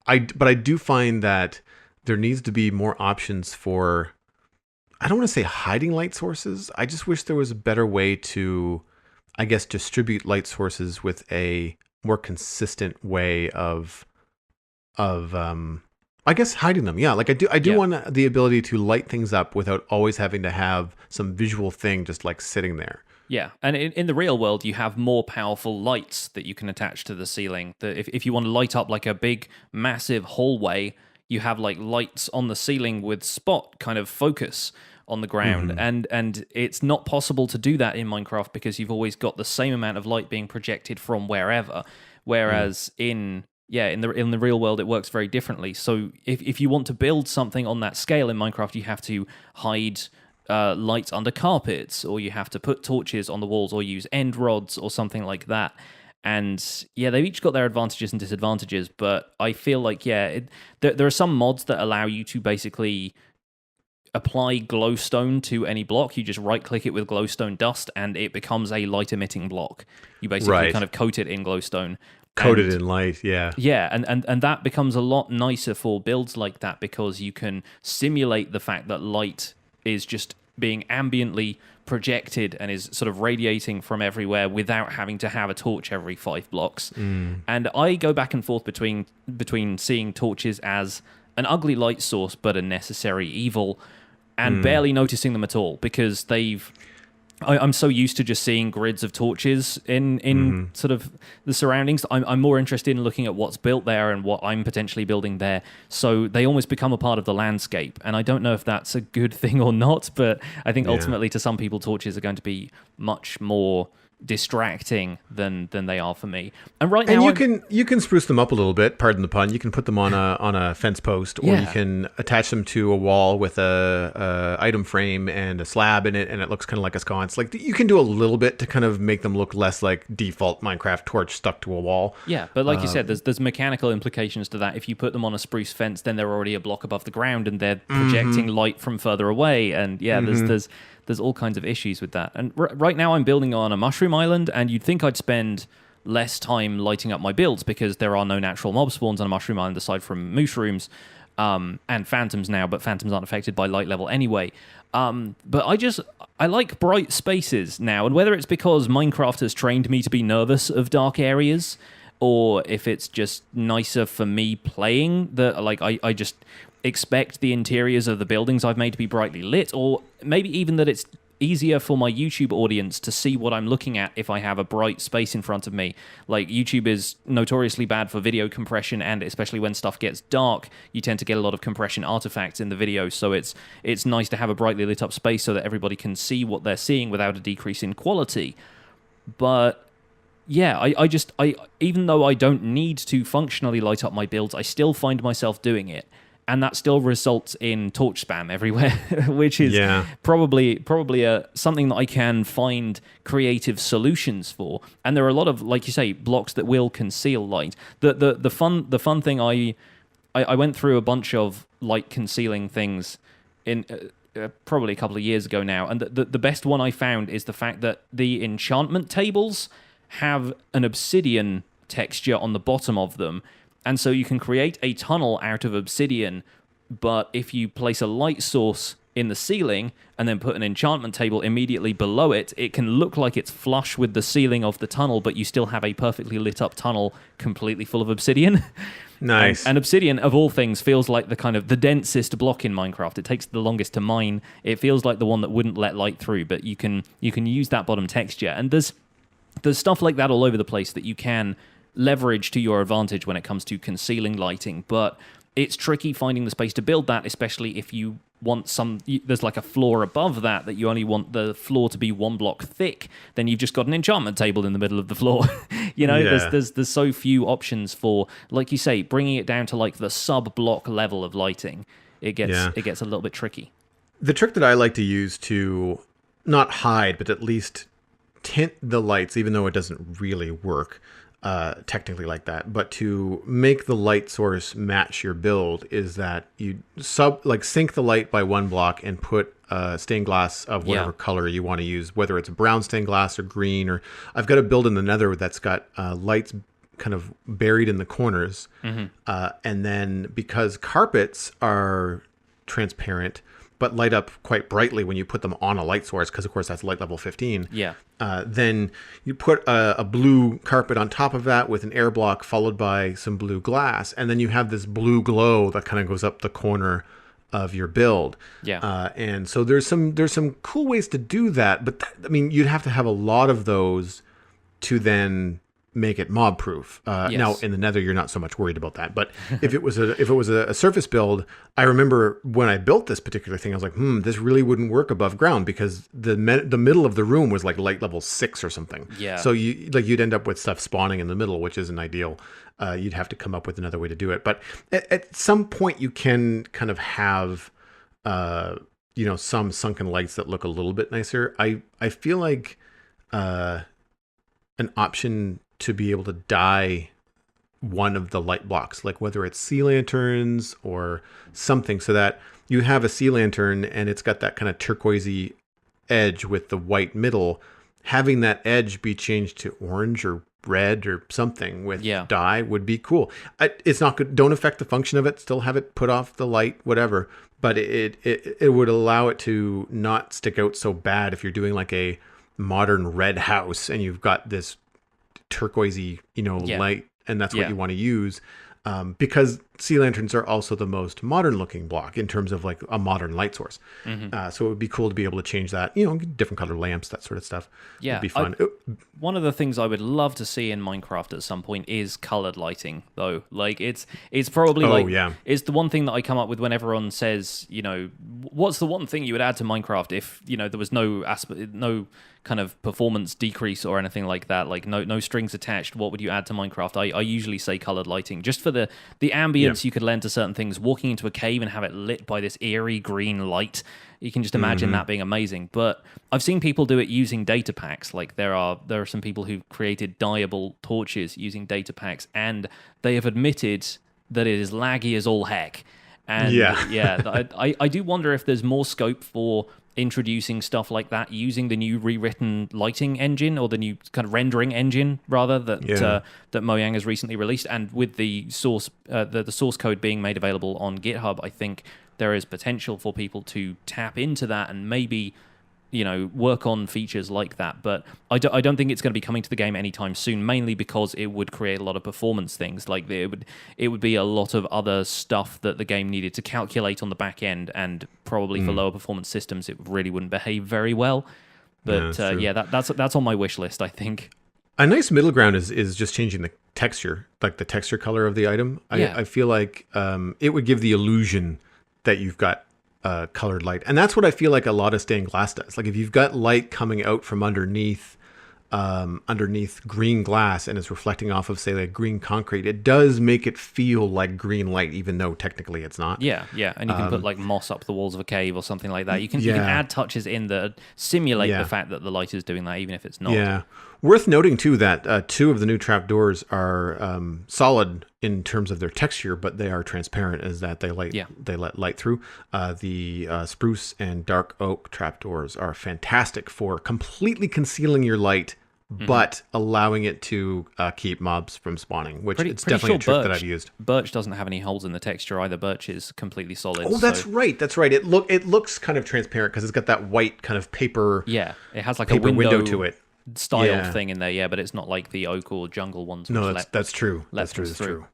I do find that there needs to be more options for, I don't want to say hiding light sources. I just wish there was a better way to, I guess, distribute light sources with a more consistent way of I guess hiding them. Yeah, like I do want the ability to light things up without always having to have some visual thing just like sitting there. Yeah, and in the real world, you have more powerful lights that you can attach to the ceiling. If you want to light up like a big, massive hallway, you have like lights on the ceiling with spot kind of focus on the ground. And it's not possible to do that in Minecraft because you've always got the same amount of light being projected from wherever. Whereas in the real world, it works very differently. So if you want to build something on that scale in Minecraft, you have to hide lights under carpets, or you have to put torches on the walls, or use end rods, or something like that. And yeah, they've each got their advantages and disadvantages, but I feel like, there are some mods that allow you to basically apply glowstone to any block. You just right-click it with glowstone dust, and it becomes a light-emitting block. You basically kind of coat it in glowstone. Coated in light, yeah. Yeah, and that becomes a lot nicer for builds like that because you can simulate the fact that light is just being ambiently projected and is sort of radiating from everywhere without having to have a torch every 5 blocks. And I go back and forth between seeing torches as an ugly light source but a necessary evil and barely noticing them at all because I'm so used to just seeing grids of torches in sort of the surroundings. I'm more interested in looking at what's built there and what I'm potentially building there. So they almost become a part of the landscape. And I don't know if that's a good thing or not, but I think ultimately to some people, torches are going to be much more distracting than they are for me. And right now, you can spruce them up a little bit. Pardon the pun. You can put them on a fence post, or you can attach them to a wall with a item frame and a slab in it, and it looks kind of like a sconce. Like you can do a little bit to kind of make them look less like default Minecraft torch stuck to a wall. Yeah, but like you said, there's mechanical implications to that. If you put them on a spruce fence, then they're already a block above the ground, and they're projecting light from further away. And there's all kinds of issues with that. And right now I'm building on a mushroom island, and you'd think I'd spend less time lighting up my builds because there are no natural mob spawns on a mushroom island aside from mushrooms and phantoms now, but phantoms aren't affected by light level anyway. But I like bright spaces now, and whether it's because Minecraft has trained me to be nervous of dark areas, or if it's just nicer for me playing, that like I just expect the interiors of the buildings I've made to be brightly lit, or maybe even that it's easier for my YouTube audience to see what I'm looking at if I have a bright space in front of me. Like, YouTube is notoriously bad for video compression, and especially when stuff gets dark, you tend to get a lot of compression artifacts in the video, so it's nice to have a brightly lit up space so that everybody can see what they're seeing without a decrease in quality. But yeah, I even though I don't need to functionally light up my builds, I still find myself doing it. and that still results in torch spam everywhere, which is Yeah. probably something that I can find creative solutions for. And there are a lot of, like you say, blocks that will conceal light. The fun thing I went through a bunch of light concealing things in probably a couple of years ago now, and the best one I found is the fact that the enchantment tables have an obsidian texture on the bottom of them, and so you can create a tunnel out of obsidian, but if you place a light source in the ceiling and then put an enchantment table immediately below it, it can look like it's flush with the ceiling of the tunnel, but you still have a perfectly lit up tunnel completely full of obsidian. Nice. And obsidian, of all things, feels like the kind of the densest block in Minecraft. It takes the longest to mine. It feels like the one that wouldn't let light through, but you can use that bottom texture. And there's stuff like that all over the place that you can leverage to your advantage when it comes to concealing lighting, but it's tricky finding the space to build that, especially if you want there's like a floor above that you only want the floor to be 1 block thick, then you've just got an enchantment table in the middle of the floor. Yeah. There's so few options for, like you say, bringing it down to like the sub block level of lighting. It gets a little bit tricky. The trick that I like to use to not hide, but at least tint the lights, even though it doesn't really work technically like that, but to make the light source match your build, is that you sink the light by 1 block and put stained glass of whatever color you want to use, whether it's brown stained glass or green, or I've got a build in the Nether that's got lights kind of buried in the corners. And then because carpets are transparent but light up quite brightly when you put them on a light source, because of course that's light level 15. Then you put a blue carpet on top of that with an air block followed by some blue glass, and then you have this blue glow that kind of goes up the corner of your build. And so there's some cool ways to do that, but you'd have to have a lot of those to then make it mob proof. Now in the Nether you're not so much worried about that, but if it was a surface build, I remember when I built this particular thing, I was like, this really wouldn't work above ground, because the middle of the room was like light level 6 or something. So you'd end up with stuff spawning in the middle, which isn't ideal. You'd have to come up with another way to do it, but at some point you can kind of have some sunken lights that look a little bit nicer. I feel like an option to be able to dye one of the light blocks, like whether it's sea lanterns or something, so that you have a sea lantern and it's got that kind of turquoisey edge with the white middle, having that edge be changed to orange or red or something with dye would be cool. It's not good. Don't affect the function of it. Still have it put off the light, whatever. But it would allow it to not stick out so bad if you're doing like a modern red house and you've got this turquoisey light, and that's what you want to use, because sea lanterns are also the most modern looking block in terms of like a modern light source. So it would be cool to be able to change that, different color lamps, that sort of stuff. It'd be fun. One of the things I would love to see in Minecraft at some point is colored lighting, though. Like it's probably it's the one thing that I come up with when everyone says, what's the one thing you would add to Minecraft if there was no kind of performance decrease or anything like that, like no strings attached, what would you add to Minecraft? I usually say colored lighting, just for the ambience you could lend to certain things. Walking into a cave and have it lit by this eerie green light, you can just imagine that being amazing. But I've seen people do it using data packs. Like there are some people who've created dyeable torches using data packs, and they have admitted that it is laggy as all heck. And I do wonder if there's more scope for introducing stuff like that using the new rewritten lighting engine, or the new kind of rendering engine rather, that Mojang has recently released, and with the source the source code being made available on GitHub, I think there is potential for people to tap into that and maybe work on features like that. But I don't think it's going to be coming to the game anytime soon, mainly because it would create a lot of performance things. Like it would be a lot of other stuff that the game needed to calculate on the back end, and probably for lower performance systems it really wouldn't behave very well. But that's on my wish list, I think. A nice middle ground is just changing the texture, like the texture color of the item. I feel like it would give the illusion that you've got colored light, and that's what I feel like a lot of stained glass does. Like if you've got light coming out from underneath underneath green glass and is reflecting off of, say, like green concrete, it does make it feel like green light, even though technically it's not. Yeah, and you can put like moss up the walls of a cave or something like that. You can add touches in that simulate the fact that the light is doing that, even if it's not. Yeah. Worth noting, too, that 2 of the new trapdoors are solid in terms of their texture, but they are transparent as that they let light through. The spruce and dark oak trapdoors are fantastic for completely concealing your light, but allowing it to keep mobs from spawning, which it's definitely a trick that I've used. Birch doesn't have any holes in the texture either. Birch is completely solid. Oh, that's right. It looks kind of transparent because it's got that white kind of paper. Yeah, it has like a window to it. Styled thing in there, but it's not like the oak or jungle ones. No, that's true. That's true.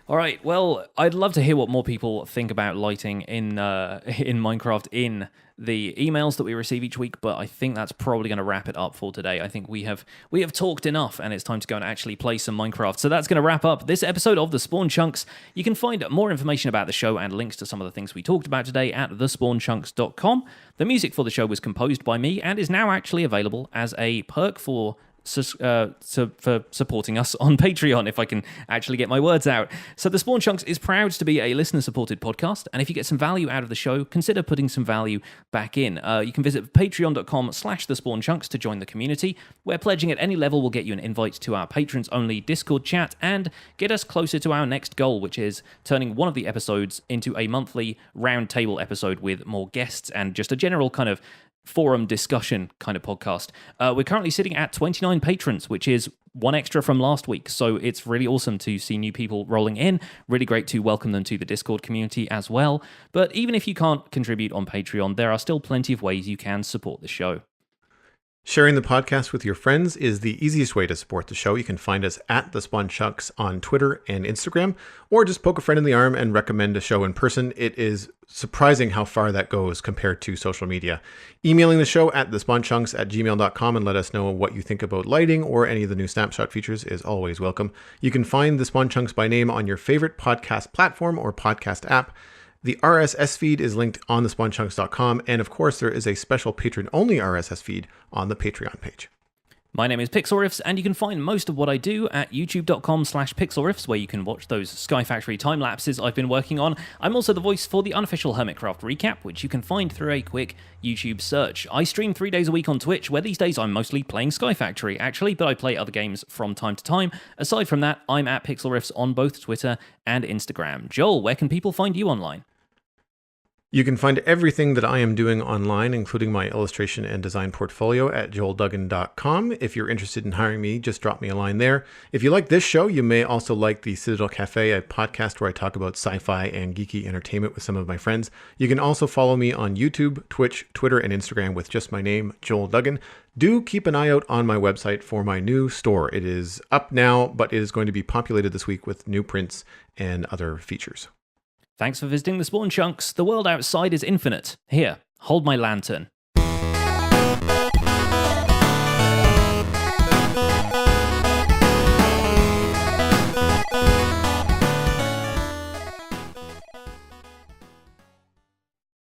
All right. Well, I'd love to hear what more people think about lighting in Minecraft in the emails that we receive each week, but I think that's probably going to wrap it up for today. I think we have talked enough, and it's time to go and actually play some Minecraft. So that's going to wrap up this episode of The Spawn Chunks. You can find more information about the show and links to some of the things we talked about today at thespawnchunks.com. The music for the show was composed by me and is now actually available as a perk for supporting us on Patreon, if I can actually get my words out. So The Spawn Chunks is proud to be a listener-supported podcast, and if you get some value out of the show, consider putting some value back in. You can visit patreon.com/thespawnchunks to join the community, where pledging at any level will get you an invite to our patrons-only Discord chat and get us closer to our next goal, which is turning one of the episodes into a monthly roundtable episode with more guests and just a general kind of forum discussion kind of podcast. We're currently sitting at 29 patrons, which is one extra from last week. So it's really awesome to see new people rolling in. Really great to welcome them to the Discord community as well. But even if you can't contribute on Patreon, there are still plenty of ways you can support the show. Sharing the podcast with your friends is the easiest way to support the show. You can find us at The Spawn Chunks on Twitter and Instagram, or just poke a friend in the arm and recommend a show in person. It is surprising how far that goes compared to social media. Emailing the show at thespawnchunks@gmail.com and let us know what you think about lighting or any of the new Snapshot features is always welcome. You can find The Spawn Chunks by name on your favorite podcast platform or podcast app. The RSS feed is linked on thespawnchunks.com, and of course there is a special patron-only RSS feed on the Patreon page. My name is Pixlriffs, and you can find most of what I do at youtube.com/pixlriffs, where you can watch those Sky Factory time lapses I've been working on. I'm also the voice for the unofficial Hermitcraft recap, which you can find through a quick YouTube search. I stream 3 days a week on Twitch, where these days I'm mostly playing Sky Factory, actually, but I play other games from time to time. Aside from that, I'm at Pixlriffs on both Twitter and Instagram. Joel, where can people find you online? You can find everything that I am doing online, including my illustration and design portfolio, at joelduggan.com. If you're interested in hiring me, just drop me a line there. If you like this show, you may also like the Citadel Cafe, a podcast where I talk about sci-fi and geeky entertainment with some of my friends. You can also follow me on YouTube, Twitch, Twitter, and Instagram with just my name, Joel Duggan. Do keep an eye out on my website for my new store. It is up now, but it is going to be populated this week with new prints and other features. Thanks for visiting The Spawn Chunks. The world outside is infinite. Here, hold my lantern.